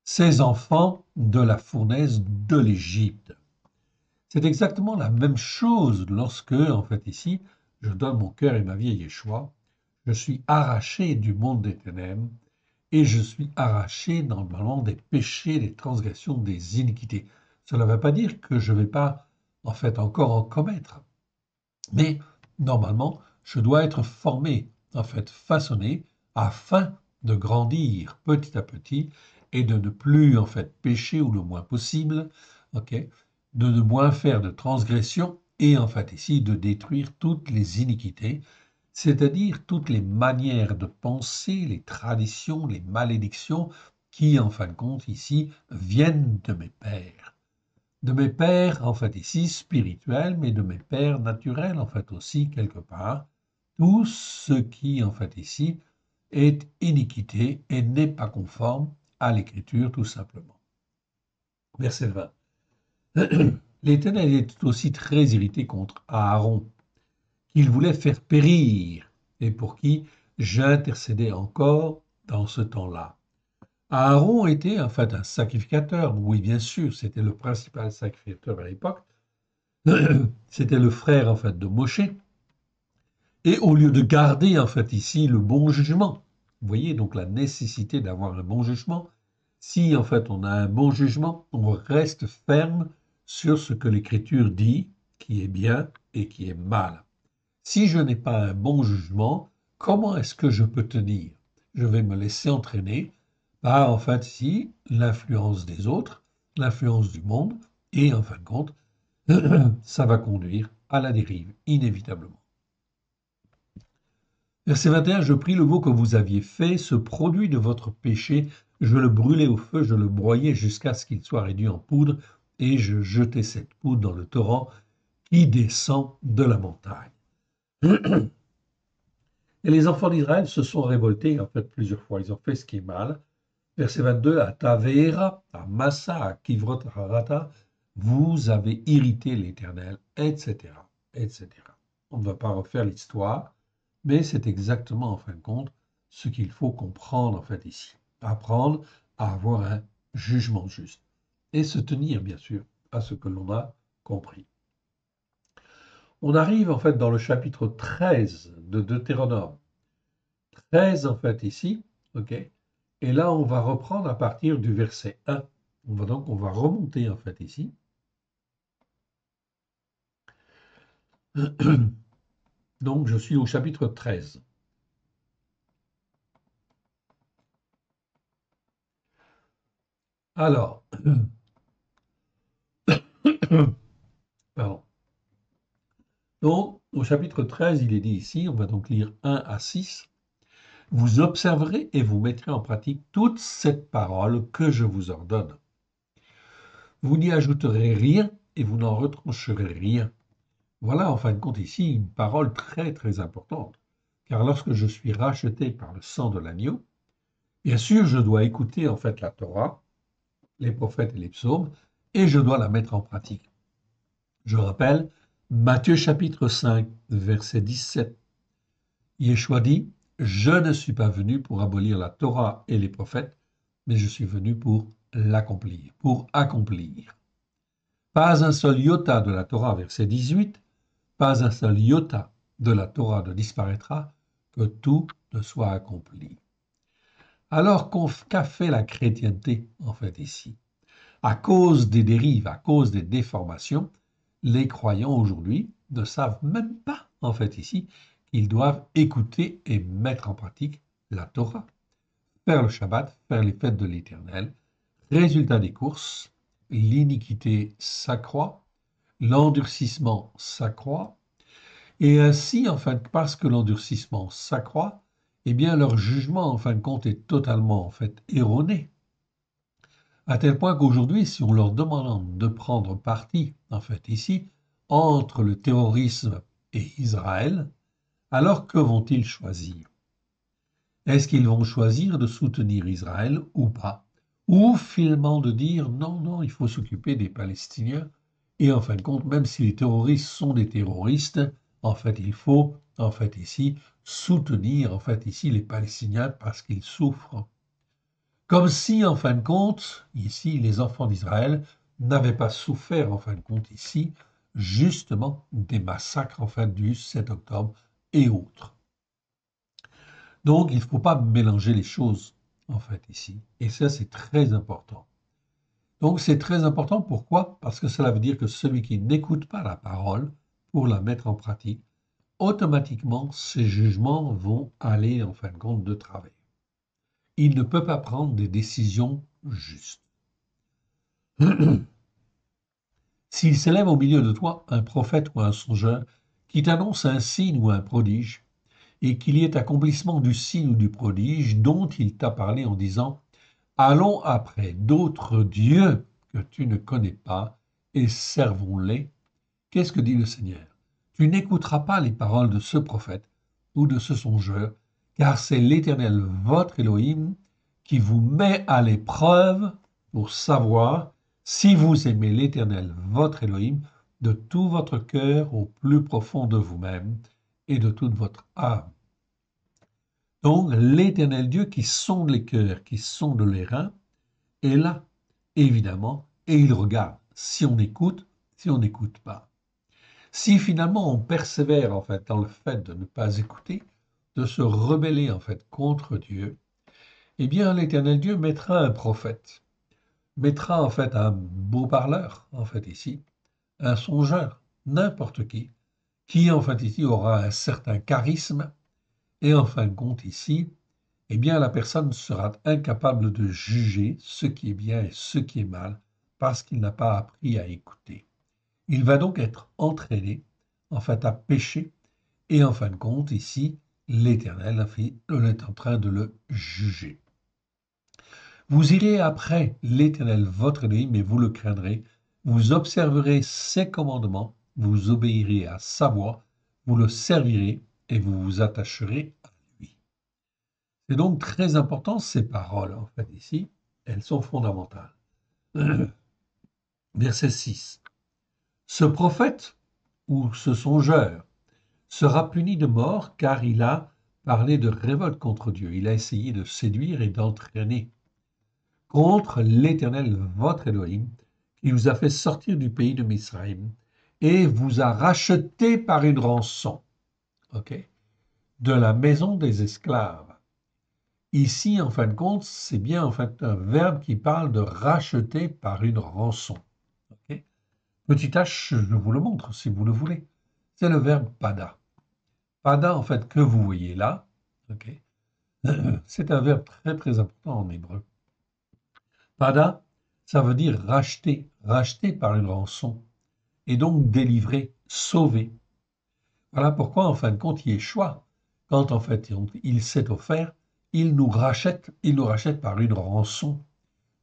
[SPEAKER 1] ses enfants de la fournaise de l'Égypte. C'est exactement la même chose lorsque, en fait ici, je donne mon cœur et ma vie à Yeshua, je suis arraché du monde des ténèbres, et je suis arraché normalement des péchés, des transgressions, des iniquités. Cela ne veut pas dire que je ne vais pas en fait encore en commettre, mais normalement, je dois être formé, en fait façonné, afin de grandir petit à petit et de ne plus en fait pécher ou le moins possible, ok, de ne moins faire de transgressions et en fait ici de détruire toutes les iniquités, c'est-à-dire toutes les manières de penser, les traditions, les malédictions qui, en fin de compte, ici, viennent de mes pères. De mes pères, en fait, ici, spirituels, mais de mes pères naturels, en fait, aussi, quelque part. Tout ce qui, en fait, ici, est iniquité et n'est pas conforme à l'Écriture, tout simplement. Verset 20. L'Éternel est aussi très irrité contre Aaron, qu'il voulait faire périr, et pour qui j'intercédais encore dans ce temps-là. Aaron était en fait un sacrificateur, oui bien sûr, c'était le principal sacrificateur à l'époque, c'était le frère en fait de Moshe, et au lieu de garder en fait ici le bon jugement, vous voyez donc la nécessité d'avoir un bon jugement, si en fait on a un bon jugement, on reste ferme sur ce que l'Écriture dit, qui est bien et qui est mal. Si je n'ai pas un bon jugement, comment est-ce que je peux tenir? Je vais me laisser entraîner par, en fait, si l'influence des autres, l'influence du monde, et en fin de compte, ça va conduire à la dérive, inévitablement. Verset 21, je pris le veau que vous aviez fait, ce produit de votre péché, je le brûlai au feu, je le broyai jusqu'à ce qu'il soit réduit en poudre, et je jetai cette poudre dans le torrent qui descend de la montagne. Et les enfants d'Israël se sont révoltés, en fait, plusieurs fois. Ils ont fait ce qui est mal. Verset 22, à Taveira, à Massa, à Kivrot Harata, vous avez irrité l'Éternel, etc., etc. On ne va pas refaire l'histoire, mais c'est exactement, en fin de compte, ce qu'il faut comprendre, en fait, ici. Apprendre à avoir un jugement juste et se tenir, bien sûr, à ce que l'on a compris. On arrive, en fait, dans le chapitre 13 de Deutéronome. 13, en fait, ici, ok? Et là, on va reprendre à partir du verset 1. On va remonter, en fait, ici. Donc, je suis au chapitre 13. Alors, pardon. Donc, au chapitre 13, il est dit ici, on va donc lire 1 à 6. Vous observerez et vous mettrez en pratique toute cette parole que je vous ordonne. Vous n'y ajouterez rien et vous n'en retrancherez rien. Voilà, en fin de compte, ici, une parole très, très importante. Car lorsque je suis racheté par le sang de l'agneau, bien sûr, je dois écouter, en fait, la Torah, les prophètes et les psaumes, et je dois la mettre en pratique. Je rappelle, Matthieu chapitre 5, verset 17. Yeshua dit, je ne suis pas venu pour abolir la Torah et les prophètes, mais je suis venu pour l'accomplir, pour accomplir. Pas un seul iota de la Torah, verset 18, pas un seul iota de la Torah ne disparaîtra, que tout ne soit accompli. Alors qu'a fait la chrétienté, en fait, ici? À cause des dérives, à cause des déformations, les croyants aujourd'hui ne savent même pas, en fait, ici, qu'ils doivent écouter et mettre en pratique la Torah. Faire le Shabbat, faire les fêtes de l'Éternel. Résultat des courses, l'iniquité s'accroît, l'endurcissement s'accroît, et ainsi, en fait, parce que l'endurcissement s'accroît, eh bien, leur jugement, en fin de compte, est totalement, en fait, erroné. À tel point qu'aujourd'hui, si on leur demande de prendre parti, en fait, ici, entre le terrorisme et Israël, alors que vont-ils choisir? Est-ce qu'ils vont choisir de soutenir Israël ou pas? Ou finalement de dire non, non, il faut s'occuper des Palestiniens, et en fin de compte, même si les terroristes sont des terroristes, en fait, il faut, en fait, ici, soutenir, en fait, ici, les Palestiniens parce qu'ils souffrent. Comme si, en fin de compte, ici, les enfants d'Israël n'avaient pas souffert, en fin de compte, ici, justement, des massacres, en fait, du 7 octobre et autres. Donc, il ne faut pas mélanger les choses, en fait, ici. Et ça, c'est très important. Donc, c'est très important. Pourquoi? Parce que cela veut dire que celui qui n'écoute pas la parole pour la mettre en pratique, automatiquement, ses jugements vont aller, en fin de compte, de travers. Il ne peut pas prendre des décisions justes. S'il s'élève au milieu de toi un prophète ou un songeur qui t'annonce un signe ou un prodige, et qu'il y ait accomplissement du signe ou du prodige dont il t'a parlé en disant « Allons après d'autres dieux que tu ne connais pas et servons-les », qu'est-ce que dit le Seigneur? Tu n'écouteras pas les paroles de ce prophète ou de ce songeur, car c'est l'Éternel, votre Élohim, qui vous met à l'épreuve pour savoir si vous aimez l'Éternel, votre Élohim, de tout votre cœur au plus profond de vous-même et de toute votre âme. Donc, l'Éternel Dieu qui sonde les cœurs, qui sonde les reins, est là, évidemment, et il regarde si on écoute, si on n'écoute pas. Si finalement on persévère en fait dans le fait de ne pas écouter, de se rebeller en fait contre Dieu, eh bien l'Éternel Dieu mettra un prophète, mettra en fait un beau parleur, en fait ici, un songeur, n'importe qui en fait ici aura un certain charisme, et en fin de compte ici, eh bien la personne sera incapable de juger ce qui est bien et ce qui est mal, parce qu'il n'a pas appris à écouter. Il va donc être entraîné en fait, a péché. Et en fin de compte, ici, l'Éternel est en train de le juger. Vous irez après l'Éternel votre Élohim et vous le craindrez. Vous observerez ses commandements, vous obéirez à sa voix, vous le servirez et vous vous attacherez à lui. C'est donc très important ces paroles, en fait, ici. Elles sont fondamentales. Verset 6. Ce prophète ou ce songeur sera puni de mort car il a parlé de révolte contre Dieu. Il a essayé de séduire et d'entraîner contre l'Éternel votre Elohim, qui vous a fait sortir du pays de Misraïm et vous a racheté par une rançon, de la maison des esclaves. Ici, en fin de compte, c'est bien en fait un verbe qui parle de racheter par une rançon. Petit h, je vous le montre si vous le voulez. C'est le verbe pada. Pada, en fait, que vous voyez là, c'est un verbe très très important en hébreu. Pada, ça veut dire racheter, racheter par une rançon, et donc délivrer, sauver. Voilà pourquoi, en fin de compte, Yeshua, quand en fait il s'est offert, il nous rachète par une rançon.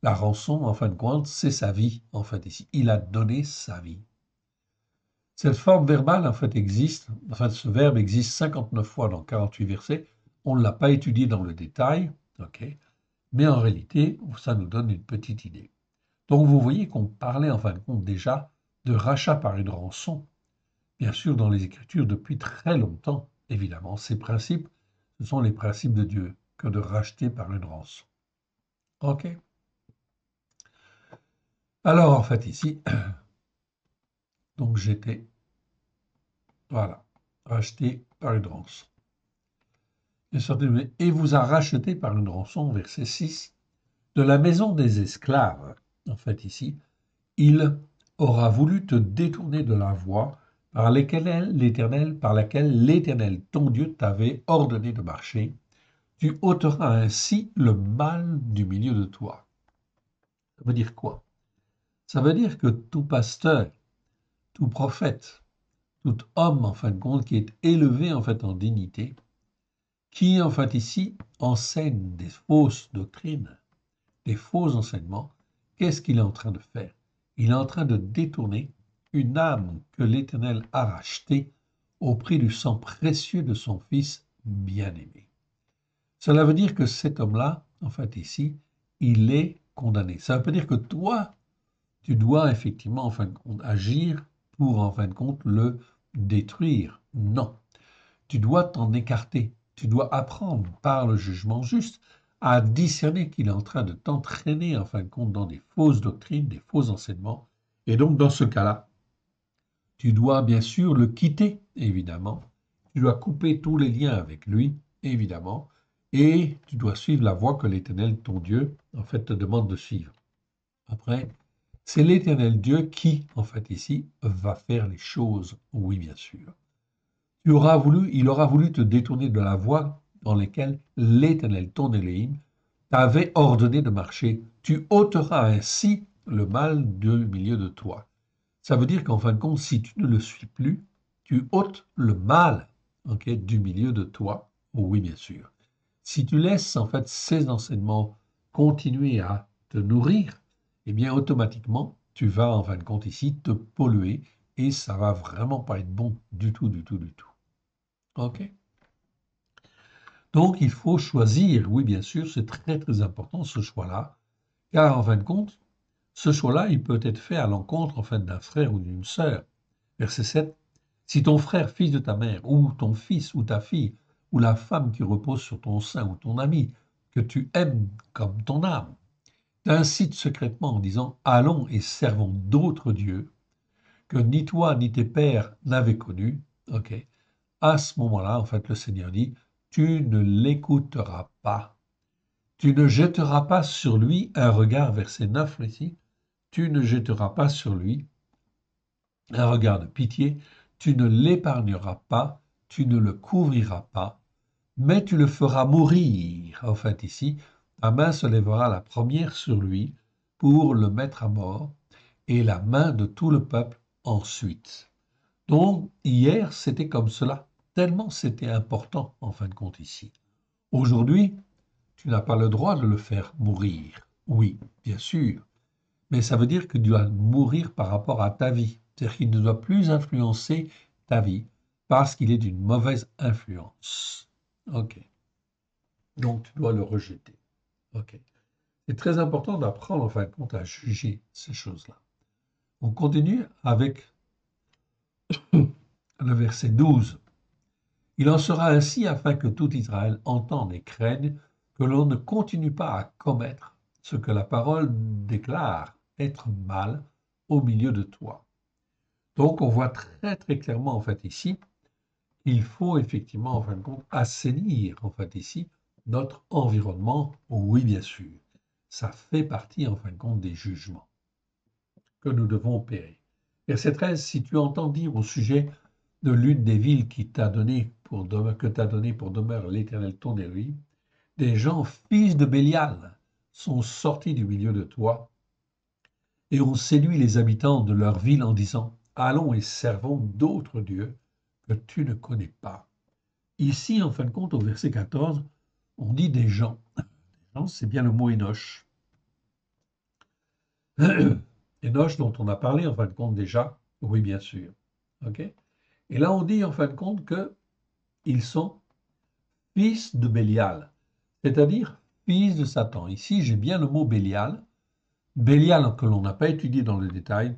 [SPEAKER 1] La rançon, en fin de compte, c'est sa vie, en fait, ici. Il a donné sa vie. Cette forme verbale, en fait, existe, enfin, ce verbe existe 59 fois dans 48 versets. On ne l'a pas étudié dans le détail, mais en réalité, ça nous donne une petite idée. Donc, vous voyez qu'on parlait, en fin de compte, déjà de rachat par une rançon, bien sûr, dans les Écritures depuis très longtemps, évidemment. Ces principes, ce sont les principes de Dieu, que de racheter par une rançon. OK? Alors, en fait, ici, donc j'étais, voilà, racheté par une rançon. Et vous a racheté par une rançon, verset 6, de la maison des esclaves. En fait, ici, il aura voulu te détourner de la voie par laquelle l'Éternel, ton Dieu, t'avait ordonné de marcher. Tu ôteras ainsi le mal du milieu de toi. Ça veut dire quoi? Ça veut dire que tout pasteur, tout prophète, tout homme, en fin de compte, qui est élevé en fait en dignité, qui en fait ici enseigne des fausses doctrines, des faux enseignements, qu'est-ce qu'il est en train de faire? Il est en train de détourner une âme que l'Éternel a rachetée au prix du sang précieux de son Fils bien-aimé. Cela veut dire que cet homme-là, en fait ici, il est condamné. Ça veut pas dire que toi, tu dois effectivement en fin de compte agir pour en fin de compte le détruire. Non, tu dois t'en écarter. Tu dois apprendre par le jugement juste à discerner qu'il est en train de t'entraîner en fin de compte dans des fausses doctrines, des faux enseignements. Et donc dans ce cas-là, tu dois bien sûr le quitter, évidemment. Tu dois couper tous les liens avec lui, évidemment. Et tu dois suivre la voie que l'Éternel, ton Dieu, en fait, te demande de suivre. Après, c'est l'Éternel Dieu qui, en fait, ici, va faire les choses. Oui, bien sûr. Il aura voulu te détourner de la voie dans laquelle l'Éternel, ton Élohim, t'avait ordonné de marcher. Tu ôteras ainsi le mal du milieu de toi. Ça veut dire qu'en fin de compte, si tu ne le suis plus, tu ôtes le mal du milieu de toi. Oui, bien sûr. Si tu laisses en fait ces enseignements continuer à te nourrir, eh bien automatiquement, tu vas en fin de compte ici te polluer et ça va vraiment pas être bon du tout, du tout, du tout. OK? Donc il faut choisir, oui bien sûr, c'est très très important ce choix-là, car en fin de compte, ce choix-là, il peut être fait à l'encontre en fait d'un frère ou d'une sœur. Verset 7. Si ton frère, fils de ta mère, ou ton fils ou ta fille, ou la femme qui repose sur ton sein, ou ton ami, que tu aimes comme ton âme, t'incite secrètement en disant allons et servons d'autres dieux que ni toi ni tes pères n'avaient connus, à ce moment-là, en fait, le Seigneur dit tu ne l'écouteras pas. Tu ne jetteras pas sur lui un regard, verset 9 ici, tu ne jetteras pas sur lui un regard de pitié, tu ne l'épargneras pas, tu ne le couvriras pas, mais tu le feras mourir. En fait, ici, ta main se lèvera la première sur lui pour le mettre à mort, et la main de tout le peuple ensuite. Donc, hier, c'était comme cela, tellement c'était important, en fin de compte, ici. Aujourd'hui, tu n'as pas le droit de le faire mourir. Oui, bien sûr, mais ça veut dire que tu dois mourir par rapport à ta vie. C'est-à-dire qu'il ne doit plus influencer ta vie parce qu'il est d'une mauvaise influence. OK. Donc, tu dois le rejeter. OK. C'est très important d'apprendre, en fin de compte, à juger ces choses-là. On continue avec le verset 12. Il en sera ainsi afin que tout Israël entende et craigne que l'on ne continue pas à commettre ce que la parole déclare être mal au milieu de toi. Donc on voit très très clairement en fait ici, il faut effectivement en fin de compte assainir en fait ici notre environnement. Oui bien sûr, ça fait partie en fin de compte des jugements que nous devons opérer. Verset 13, si tu entends dire au sujet de l'une des villes qui t'a donné pour demeure, que t'a donné pour demeure l'Éternel ton Élu, des gens fils de Bélial sont sortis du milieu de toi et ont séduit les habitants de leur ville en disant, allons et servons d'autres dieux que tu ne connais pas. Ici, en fin de compte, au verset 14, on dit des gens. C'est bien le mot Énoche. Énoche dont on a parlé en fin de compte déjà, oui bien sûr. Ok. Et là on dit en fin de compte qu'ils sont fils de Bélial, c'est-à-dire fils de Satan. Ici j'ai bien le mot Bélial. Bélial que l'on n'a pas étudié dans le détail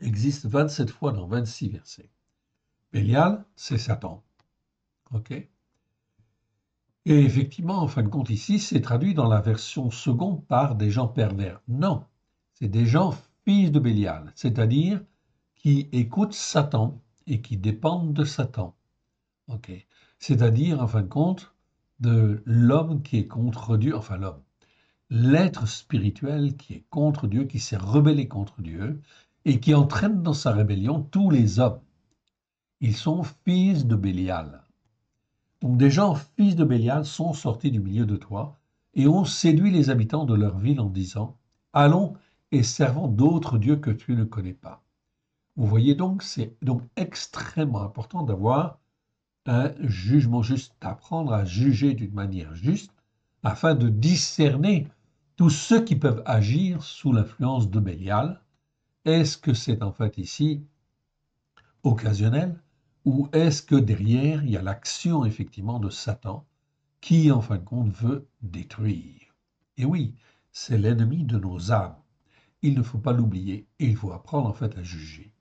[SPEAKER 1] existe 27 fois dans 26 versets. Bélial, c'est Satan. Ok. Et effectivement, en fin de compte, ici, c'est traduit dans la version seconde par des gens pervers. Non, c'est des gens fils de Bélial, c'est-à-dire qui écoutent Satan et qui dépendent de Satan. Ok. C'est-à-dire, en fin de compte, de l'homme qui est contre Dieu, enfin l'homme, l'être spirituel qui est contre Dieu, qui s'est rebellé contre Dieu et qui entraîne dans sa rébellion tous les hommes. Ils sont fils de Bélial. Donc des gens fils de Bélial sont sortis du milieu de toi et ont séduit les habitants de leur ville en disant, allons et servons d'autres dieux que tu ne connais pas. Vous voyez donc, c'est donc extrêmement important d'avoir un jugement juste, d'apprendre à juger d'une manière juste, afin de discerner tous ceux qui peuvent agir sous l'influence de Bélial. Est-ce que c'est en fait ici occasionnel ou est-ce que derrière il y a l'action effectivement de Satan qui en fin de compte veut détruire? Et oui, c'est l'ennemi de nos âmes. Il ne faut pas l'oublier et il faut apprendre en fait à juger.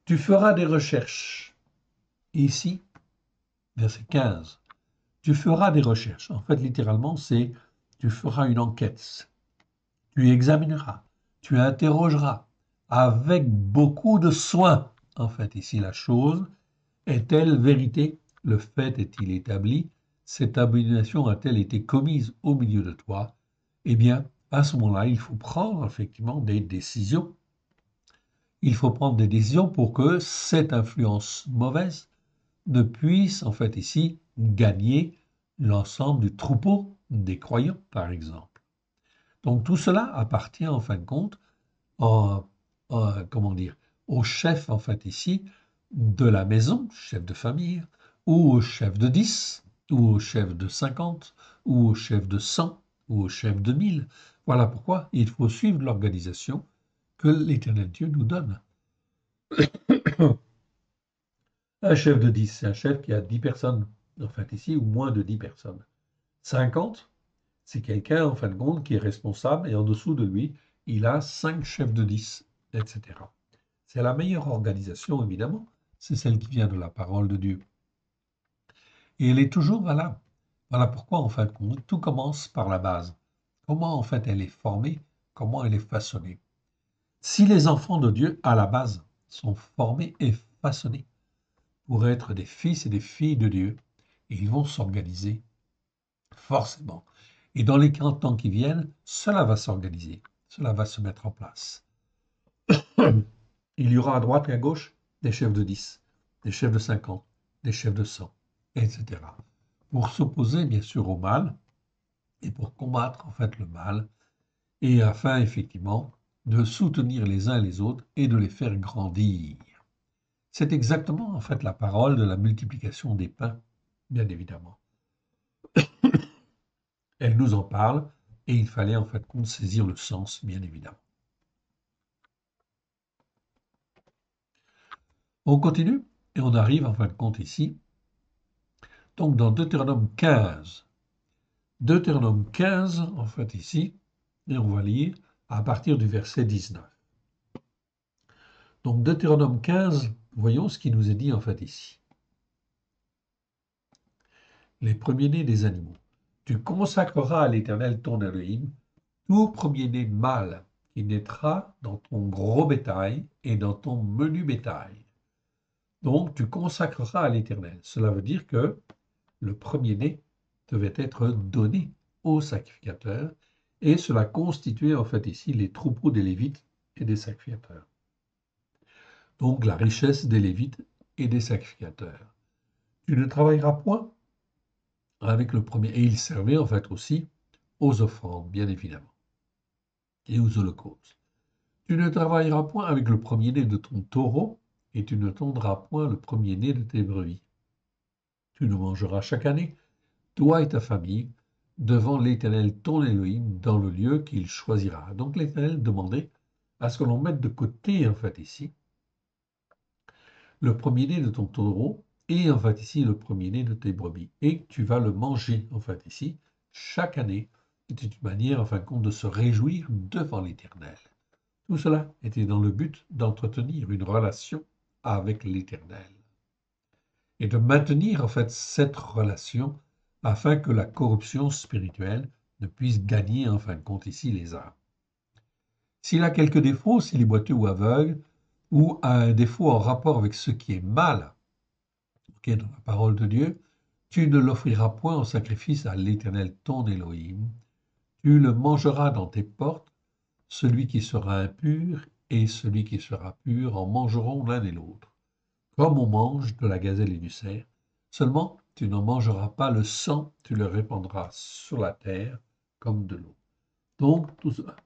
[SPEAKER 1] Tu feras des recherches. Ici, verset 15. Tu feras des recherches. En fait, littéralement, c'est tu feras une enquête. Tu examineras. Tu interrogeras avec beaucoup de soin. En fait, ici, la chose est-elle vérité? Le fait est-il établi? Cette abomination a-t-elle été commise au milieu de toi? Eh bien, à ce moment-là, il faut prendre effectivement des décisions. Il faut prendre des décisions pour que cette influence mauvaise ne puisse, en fait, ici, gagner l'ensemble du troupeau des croyants, par exemple. Donc tout cela appartient, en fin de compte, comment dire, au chef, en fait, ici, de la maison, chef de famille, ou au chef de 10, ou au chef de 50, ou au chef de 100, ou au chef de 1000. Voilà pourquoi il faut suivre l'organisation que l'Éternel Dieu nous donne. Un chef de 10, c'est un chef qui a 10 personnes, en fait, ici, ou moins de 10 personnes. 50, c'est quelqu'un, en fin de compte, qui est responsable, et en dessous de lui, il a 5 chefs de 10, etc. C'est la meilleure organisation, évidemment, c'est celle qui vient de la parole de Dieu. Et elle est toujours valable. Voilà pourquoi, en fin de compte, tout commence par la base. Comment, en fait, elle est formée, comment elle est façonnée. Si les enfants de Dieu, à la base, sont formés et façonnés pour être des fils et des filles de Dieu, ils vont s'organiser forcément. Et dans les 40 ans qui viennent, cela va s'organiser, cela va se mettre en place. Il y aura à droite et à gauche des chefs de 10, des chefs de 50, des chefs de 100, etc. Pour s'opposer bien sûr au mal et pour combattre en fait le mal et afin effectivement de soutenir les uns les autres et de les faire grandir. C'est exactement en fait la parole de la multiplication des pains, bien évidemment. Elle nous en parle et il fallait en fait saisir le sens, bien évidemment. On continue et on arrive en fin de compte ici, donc dans Deutéronome 15. Deutéronome 15, en fait ici, et on va lire à partir du verset 19. Donc Deutéronome 15, voyons ce qui nous est dit en fait ici. Les premiers-nés des animaux. Tu consacreras à l'Éternel ton Elohim tout premier-né mâle qui naîtra dans ton gros bétail et dans ton menu bétail. Donc tu consacreras à l'Éternel. Cela veut dire que le premier-né devait être donné au sacrificateur et cela constituait en fait ici les troupeaux des Lévites et des sacrificateurs. Donc la richesse des Lévites et des sacrificateurs. Tu ne travailleras point avec le premier. Et il servait en fait aussi aux offrandes, bien évidemment, et aux holocaustes. Tu ne travailleras point avec le premier-né de ton taureau, et tu ne tondras point le premier-né de tes brebis. Tu le mangeras chaque année, toi et ta famille, devant l'Éternel ton Elohim, dans le lieu qu'il choisira. Donc l'Éternel demandait à ce que l'on mette de côté, en fait, ici, le premier-né de ton taureau, et en fait ici le premier-né de tes brebis. Et tu vas le manger, en fait ici, chaque année. C'est une manière, en fin de compte, de se réjouir devant l'Éternel. Tout cela était dans le but d'entretenir une relation avec l'Éternel et de maintenir en fait cette relation afin que la corruption spirituelle ne puisse gagner en fin de compte ici les âmes. S'il a quelques défauts, s'il est boiteux ou aveugle, ou a un défaut en rapport avec ce qui est mal, dans la parole de Dieu, tu ne l'offriras point en sacrifice à l'Éternel ton Elohim. Tu le mangeras dans tes portes. Celui qui sera impur et celui qui sera pur en mangeront l'un et l'autre, comme on mange de la gazelle et du cerf. Seulement, tu n'en mangeras pas le sang, tu le répandras sur la terre comme de l'eau. Donc, tout cela,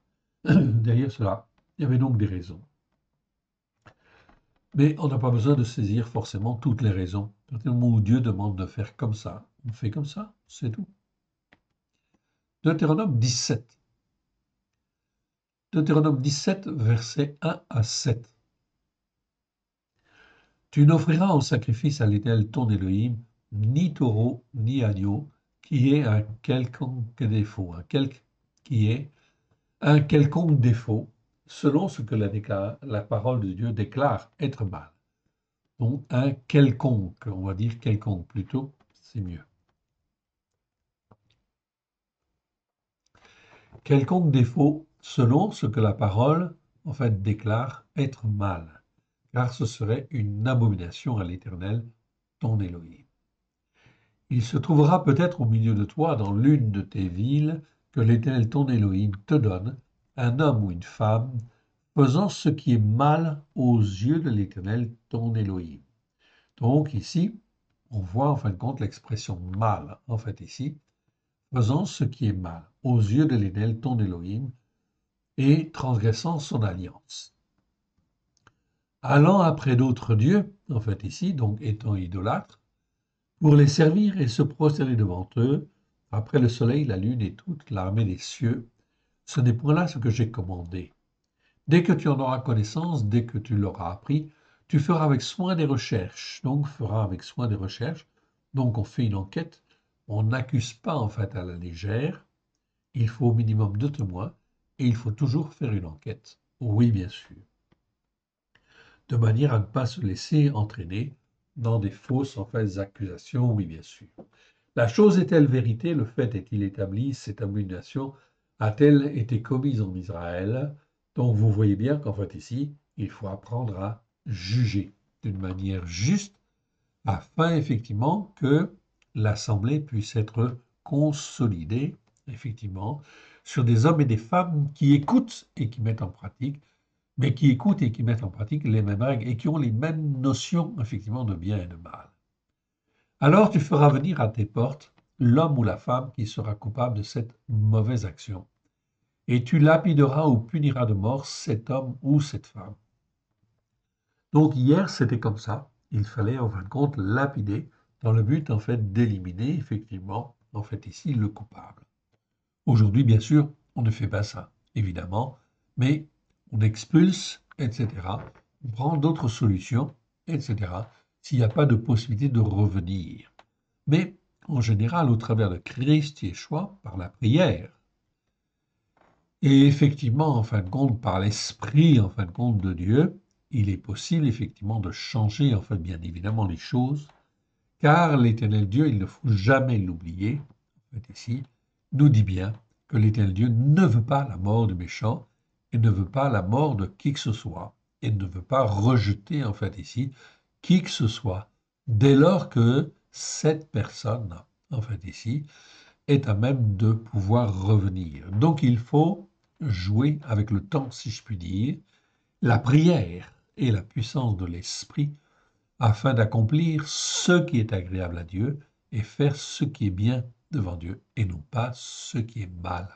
[SPEAKER 1] derrière cela, il y avait donc des raisons. Mais on n'a pas besoin de saisir forcément toutes les raisons. À partir du moment où Dieu demande de faire comme ça, on fait comme ça, c'est tout. Deutéronome 17. Deutéronome 17, versets 1 à 7. Tu n'offriras en sacrifice à l'Éternel ton Elohim ni taureau ni agneau qui ait un quelconque défaut, qui ait un quelconque défaut, selon ce que la parole de Dieu déclare être mal. Donc un quelconque, on va dire quelconque plutôt, c'est mieux. Quelconque défaut, selon ce que la parole en fait déclare être mal, car ce serait une abomination à l'Éternel ton Elohim. Il se trouvera peut-être au milieu de toi, dans l'une de tes villes, que l'Éternel ton Elohim te donne, un homme ou une femme, faisant ce qui est mal aux yeux de l'Éternel ton Elohim. Donc ici, on voit en fin de compte l'expression mal, en fait ici, faisant ce qui est mal aux yeux de l'Éternel ton Elohim et transgressant son alliance. Allant après d'autres dieux, en fait ici, donc étant idolâtre, pour les servir et se prosterner devant eux, après le soleil, la lune et toute l'armée des cieux, ce n'est point là ce que j'ai commandé. Dès que tu en auras connaissance, dès que tu l'auras appris, tu feras avec soin des recherches. Donc, feras avec soin des recherches. Donc, on fait une enquête. On n'accuse pas en fait à la légère. Il faut au minimum 2 témoins et il faut toujours faire une enquête. Oui, bien sûr. De manière à ne pas se laisser entraîner dans des fausses en fait accusations. Oui, bien sûr. La chose est-elle vérité? Le fait est-il établi? Cette abomination a-t-elle été commise en Israël? Donc vous voyez bien qu'en fait ici, il faut apprendre à juger d'une manière juste afin effectivement que l'Assemblée puisse être consolidée effectivement sur des hommes et des femmes qui écoutent et qui mettent en pratique, mais qui écoutent et qui mettent en pratique les mêmes règles et qui ont les mêmes notions effectivement de bien et de mal. Alors tu feras venir à tes portes l'homme ou la femme qui sera coupable de cette mauvaise action, et tu lapideras ou puniras de mort cet homme ou cette femme. Donc hier, c'était comme ça. Il fallait en fin de compte lapider dans le but en fait d'éliminer effectivement en fait ici le coupable. Aujourd'hui, bien sûr, on ne fait pas ça, évidemment, mais on expulse, etc. On prend d'autres solutions, etc. S'il n'y a pas de possibilité de revenir. Mais en général, au travers de Christ Yeshua, par la prière, et effectivement, en fin de compte, par l'Esprit, en fin de compte, de Dieu, il est possible effectivement de changer, en fait, bien évidemment, les choses, car l'Éternel Dieu, il ne faut jamais l'oublier, en fait, ici, nous dit bien que l'Éternel Dieu ne veut pas la mort du méchant et ne veut pas la mort de qui que ce soit et ne veut pas rejeter, en fait, ici, qui que ce soit, dès lors que cette personne, en fait, ici, est à même de pouvoir revenir. Donc il faut jouer avec le temps, si je puis dire, la prière et la puissance de l'esprit afin d'accomplir ce qui est agréable à Dieu et faire ce qui est bien devant Dieu et non pas ce qui est mal.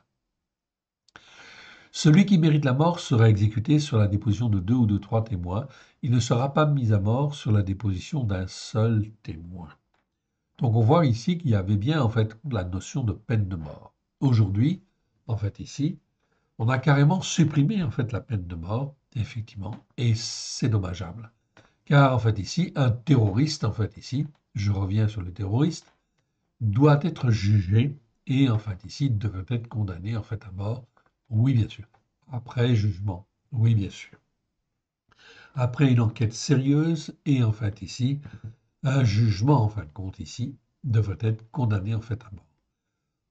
[SPEAKER 1] Celui qui mérite la mort sera exécuté sur la déposition de 2 ou de 3 témoins. Il ne sera pas mis à mort sur la déposition d'un seul témoin. Donc on voit ici qu'il y avait bien en fait la notion de peine de mort. Aujourd'hui, en fait ici, on a carrément supprimé en fait la peine de mort, effectivement, et c'est dommageable. Car en fait ici, un terroriste, en fait ici, je reviens sur le terroriste, doit être jugé et en fait ici devrait être condamné en fait à mort. Oui, bien sûr. Après jugement. Oui, bien sûr. Après une enquête sérieuse et en fait ici, un jugement en fin de compte ici devrait être condamné en fait à mort.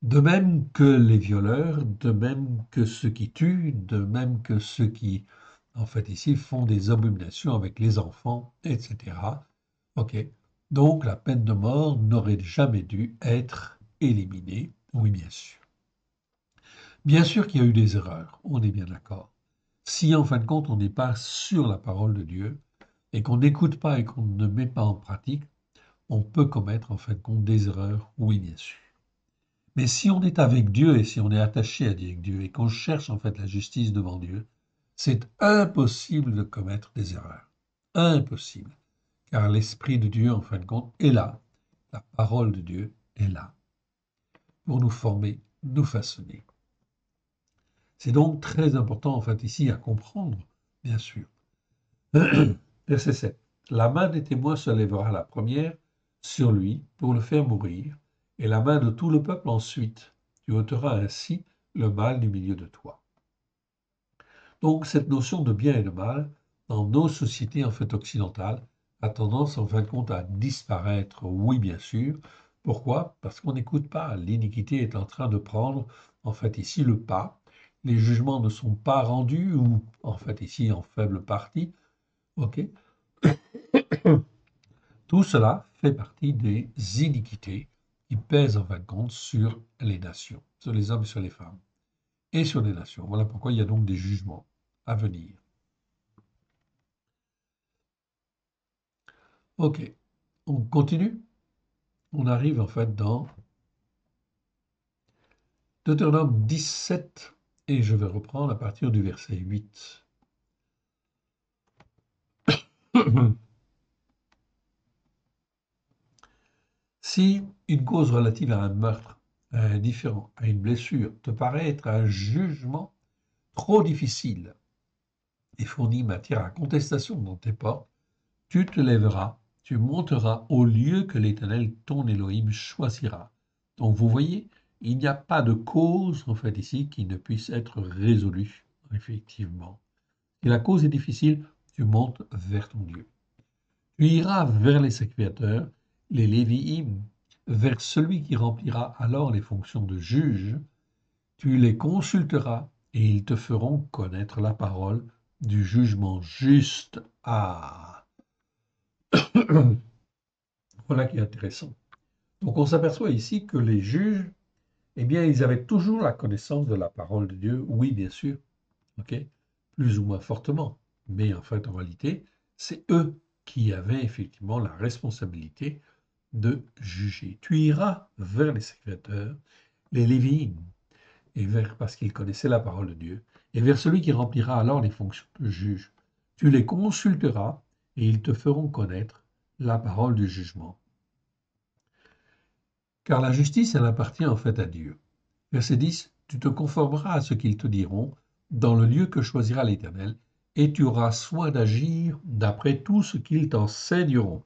[SPEAKER 1] De même que les violeurs, de même que ceux qui tuent, de même que ceux qui, en fait, ici, font des abominations avec les enfants, etc. OK. Donc, la peine de mort n'aurait jamais dû être éliminée. Oui, bien sûr. Bien sûr qu'il y a eu des erreurs, on est bien d'accord. Si, en fin de compte, on n'est pas sur la parole de Dieu et qu'on n'écoute pas et qu'on ne met pas en pratique, on peut commettre, en fin de compte, des erreurs. Oui, bien sûr. Mais si on est avec Dieu et si on est attaché à Dieu et qu'on cherche en fait la justice devant Dieu, c'est impossible de commettre des erreurs. Impossible. Car l'Esprit de Dieu, en fin de compte, est là. La parole de Dieu est là pour nous former, nous façonner. C'est donc très important, en fait, ici à comprendre, bien sûr. Verset 7. La main des témoins se lèvera la première sur lui pour le faire mourir, et la main de tout le peuple ensuite. Tu ôteras ainsi le mal du milieu de toi. Donc cette notion de bien et de mal, dans nos sociétés en fait occidentales, a tendance en fin de compte à disparaître, oui bien sûr. Pourquoi? Parce qu'on n'écoute pas. L'iniquité est en train de prendre en fait ici le pas. Les jugements ne sont pas rendus ou en fait ici en faible partie. Ok. Tout cela fait partie des iniquités qui pèsent en fin de compte sur les nations, sur les hommes et sur les femmes, et sur les nations. Voilà pourquoi il y a donc des jugements à venir. Ok, on continue. On arrive en fait dans Deutéronome 17, et je vais reprendre à partir du verset 8. Si une cause relative à un meurtre, à un différend, à une blessure te paraît être un jugement trop difficile et fournit matière à contestation dans tes portes, tu te lèveras, tu monteras au lieu que l'Éternel, ton Élohim, choisira. Donc vous voyez, il n'y a pas de cause, en fait, ici, qui ne puisse être résolue, effectivement. Et la cause est difficile, tu montes vers ton Dieu. Tu iras vers les sacrificateurs, les Lévi'im, vers celui qui remplira alors les fonctions de juge. Tu les consulteras et ils te feront connaître la parole du jugement juste. Ah, voilà qui est intéressant. Donc on s'aperçoit ici que les juges, eh bien, ils avaient toujours la connaissance de la parole de Dieu, oui, bien sûr, ok, plus ou moins fortement, mais en fait, en réalité, c'est eux qui avaient effectivement la responsabilité de juger. Tu iras vers les sacrificateurs, les Lévites, et vers, parce qu'ils connaissaient la parole de Dieu, et vers celui qui remplira alors les fonctions de juge. Tu les consulteras et ils te feront connaître la parole du jugement. Car la justice, elle appartient en fait à Dieu. Verset 10, tu te conformeras à ce qu'ils te diront dans le lieu que choisira l'Éternel, et tu auras soin d'agir d'après tout ce qu'ils t'enseigneront.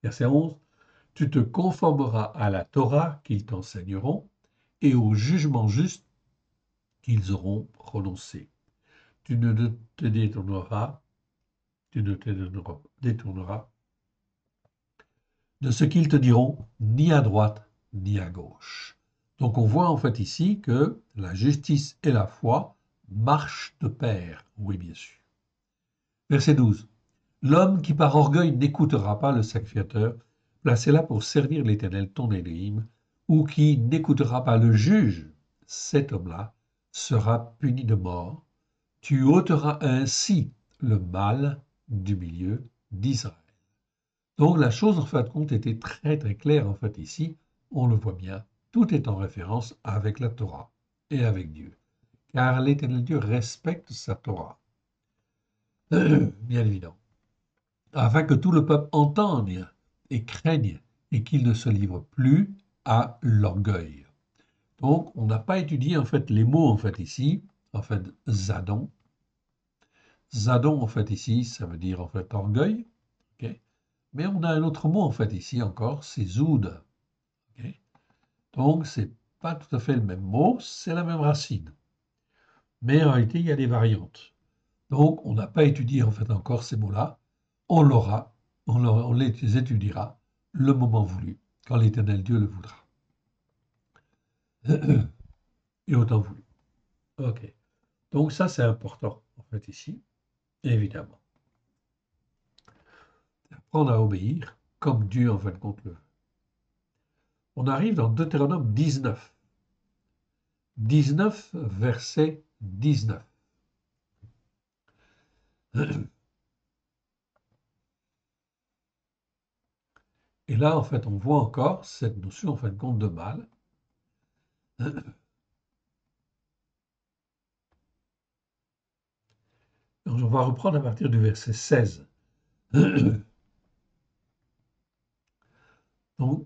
[SPEAKER 1] Verset 11, tu te conformeras à la Torah qu'ils t'enseigneront et au jugement juste qu'ils auront prononcé. Tu ne te détourneras, tu ne te détourneras de ce qu'ils te diront, ni à droite, ni à gauche. Donc on voit en fait ici que la justice et la foi marchent de pair. Oui, bien sûr. Verset 12. L'homme qui par orgueil n'écoutera pas le sacrificateur, placé là pour servir l'Éternel ton Élohim, ou qui n'écoutera pas le juge, cet homme-là sera puni de mort. Tu ôteras ainsi le mal du milieu d'Israël. Donc la chose en fin de compte était très très claire en fait ici, on le voit bien, tout est en référence avec la Torah et avec Dieu, car l'Éternel Dieu respecte sa Torah, bien évidemment, afin que tout le peuple entende et craigne et qu'il ne se livre plus à l'orgueil. Donc on n'a pas étudié en fait les mots en fait ici, en fait Zadon. Zadon en fait ici, ça veut dire en fait orgueil, ok. Mais on a un autre mot en fait ici encore, c'est zoud. Okay. Donc, c'est pas tout à fait le même mot, c'est la même racine. Mais en réalité, il y a des variantes. Donc, on n'a pas étudié en fait encore ces mots-là. On l'aura, on les étudiera le moment voulu, quand l'Éternel Dieu le voudra. Et autant voulu. Ok. Donc, ça, c'est important, en fait, ici, évidemment. Apprendre à obéir comme Dieu, en fin de compte, le veut. On arrive dans Deutéronome 19. 19, verset 19. Et là, en fait, on voit encore cette notion, en fin de compte, de mal. On va reprendre à partir du verset 16. Donc,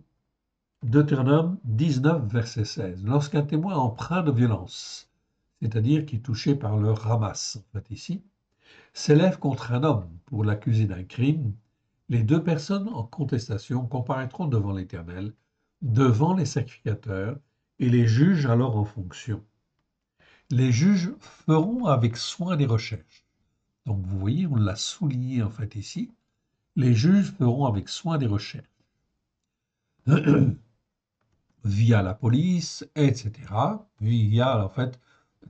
[SPEAKER 1] Deutéronome 19, verset 16. Lorsqu'un témoin empreint de violence, c'est-à-dire qui est touché par le ramas, en fait ici, s'élève contre un homme pour l'accuser d'un crime, les deux personnes en contestation comparaîtront devant l'Éternel, devant les sacrificateurs, et les juges alors en fonction. Les juges feront avec soin des recherches. Donc vous voyez, on l'a souligné en fait ici. Les juges feront avec soin des recherches via la police, etc. Via en fait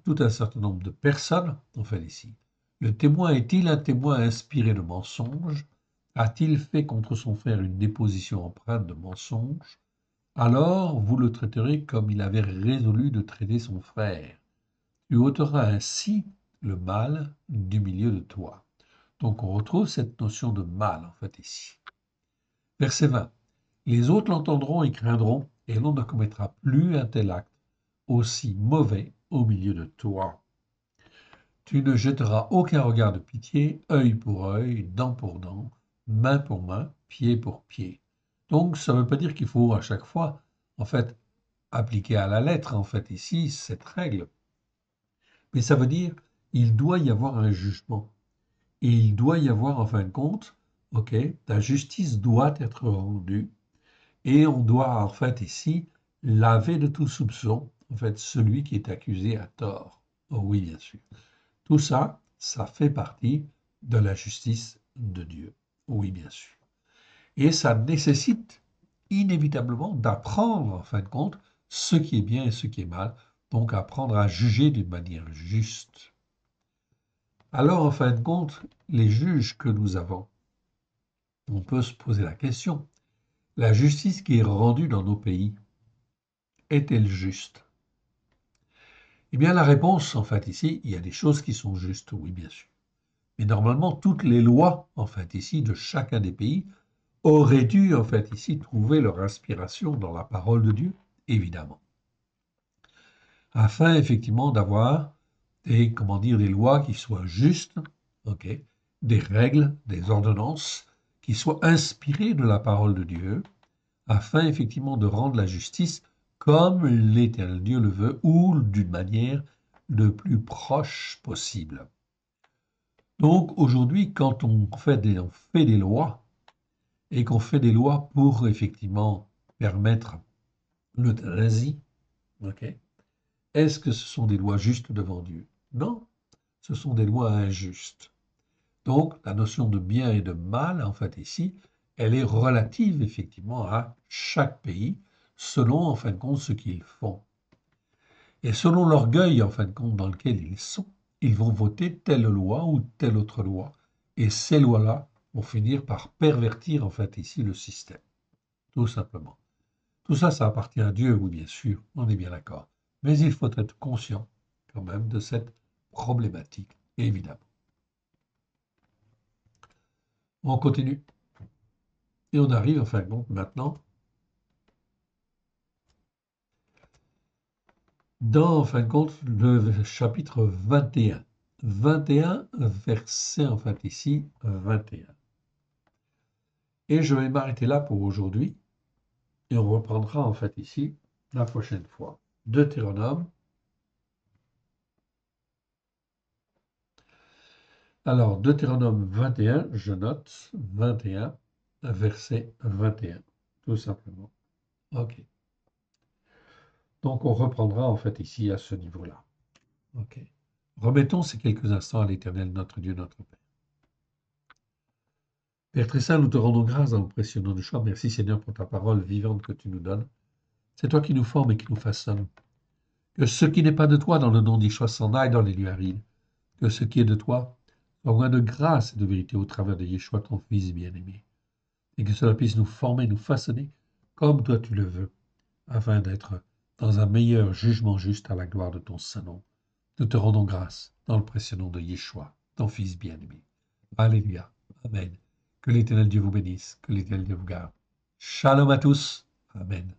[SPEAKER 1] tout un certain nombre de personnes en fait ici. Le témoin est-il un témoin inspiré de mensonges? A-t-il fait contre son frère une déposition empreinte de mensonges? Alors vous le traiterez comme il avait résolu de traiter son frère. Tu ôteras ainsi le mal du milieu de toi. Donc on retrouve cette notion de mal en fait ici. Verset 20. Les autres l'entendront et craindront, et l'on ne commettra plus un tel acte aussi mauvais au milieu de toi. Tu ne jetteras aucun regard de pitié, œil pour œil, dent pour dent, main pour main, pied pour pied. Donc ça ne veut pas dire qu'il faut à chaque fois, en fait, appliquer à la lettre, en fait, ici, cette règle. Mais ça veut dire il doit y avoir un jugement. Et il doit y avoir, en fin de compte, ok, la justice doit être rendue et on doit, en fait, ici, laver de tout soupçon, en fait, celui qui est accusé à tort. Oh oui, bien sûr. Tout ça, ça fait partie de la justice de Dieu. Oui, bien sûr. Et ça nécessite inévitablement d'apprendre, en fin de compte, ce qui est bien et ce qui est mal, donc apprendre à juger d'une manière juste. Alors, en fin de compte, les juges que nous avons, on peut se poser la question, la justice qui est rendue dans nos pays, est-elle juste? Eh bien, la réponse, en fait, ici, il y a des choses qui sont justes, oui, bien sûr. Mais normalement, toutes les lois, en fait, ici, de chacun des pays, auraient dû, en fait, ici, trouver leur inspiration dans la parole de Dieu, évidemment. Afin, effectivement, d'avoir des, comment dire, des lois qui soient justes, ok, des règles, des ordonnances qui soient inspirées de la parole de Dieu, afin effectivement de rendre la justice comme l'Éternel Dieu le veut, ou d'une manière le plus proche possible. Donc aujourd'hui, quand on fait des lois, et qu'on fait des lois pour effectivement permettre l'euthanasie, ok, est-ce que ce sont des lois justes devant Dieu? Non, ce sont des lois injustes. Donc, la notion de bien et de mal, en fait, ici, elle est relative, effectivement, à chaque pays, selon, en fin de compte, ce qu'ils font. Et selon l'orgueil, en fin de compte, dans lequel ils sont, ils vont voter telle loi ou telle autre loi. Et ces lois-là vont finir par pervertir, en fait, ici, le système. Tout simplement. Tout ça, ça appartient à Dieu, oui, bien sûr, on est bien d'accord. Mais il faut être conscient, quand même, de cette problématique, évidemment. On continue. Et on arrive, en fin de compte, maintenant, dans, en fin de compte, le chapitre 21. 21, verset, en fait, ici, 21. Et je vais m'arrêter là pour aujourd'hui. Et on reprendra, en fait, ici, la prochaine fois. Deutéronome. Alors, Deutéronome 21, je note, 21, verset 21, tout simplement. OK. Donc, on reprendra, en fait, ici, à ce niveau-là. OK. Remettons ces quelques instants à l'Éternel, notre Dieu, notre Père. Père très saint, nous te rendons grâce dans le précieux nom de Yeshua. Merci Seigneur pour ta parole vivante que tu nous donnes. C'est toi qui nous formes et qui nous façonnes. Que ce qui n'est pas de toi dans le nom d'Yeshua s'en aille dans les lieux arides. Que ce qui est de toi soit loin de grâce et de vérité au travers de Yeshua, ton Fils bien-aimé. Et que cela puisse nous former, nous façonner comme toi tu le veux, afin d'être dans un meilleur jugement juste à la gloire de ton Saint-Nom. Nous te rendons grâce dans le précieux nom de Yeshua, ton Fils bien-aimé. Alléluia. Amen. Que l'Éternel Dieu vous bénisse, que l'Éternel Dieu vous garde. Shalom à tous. Amen.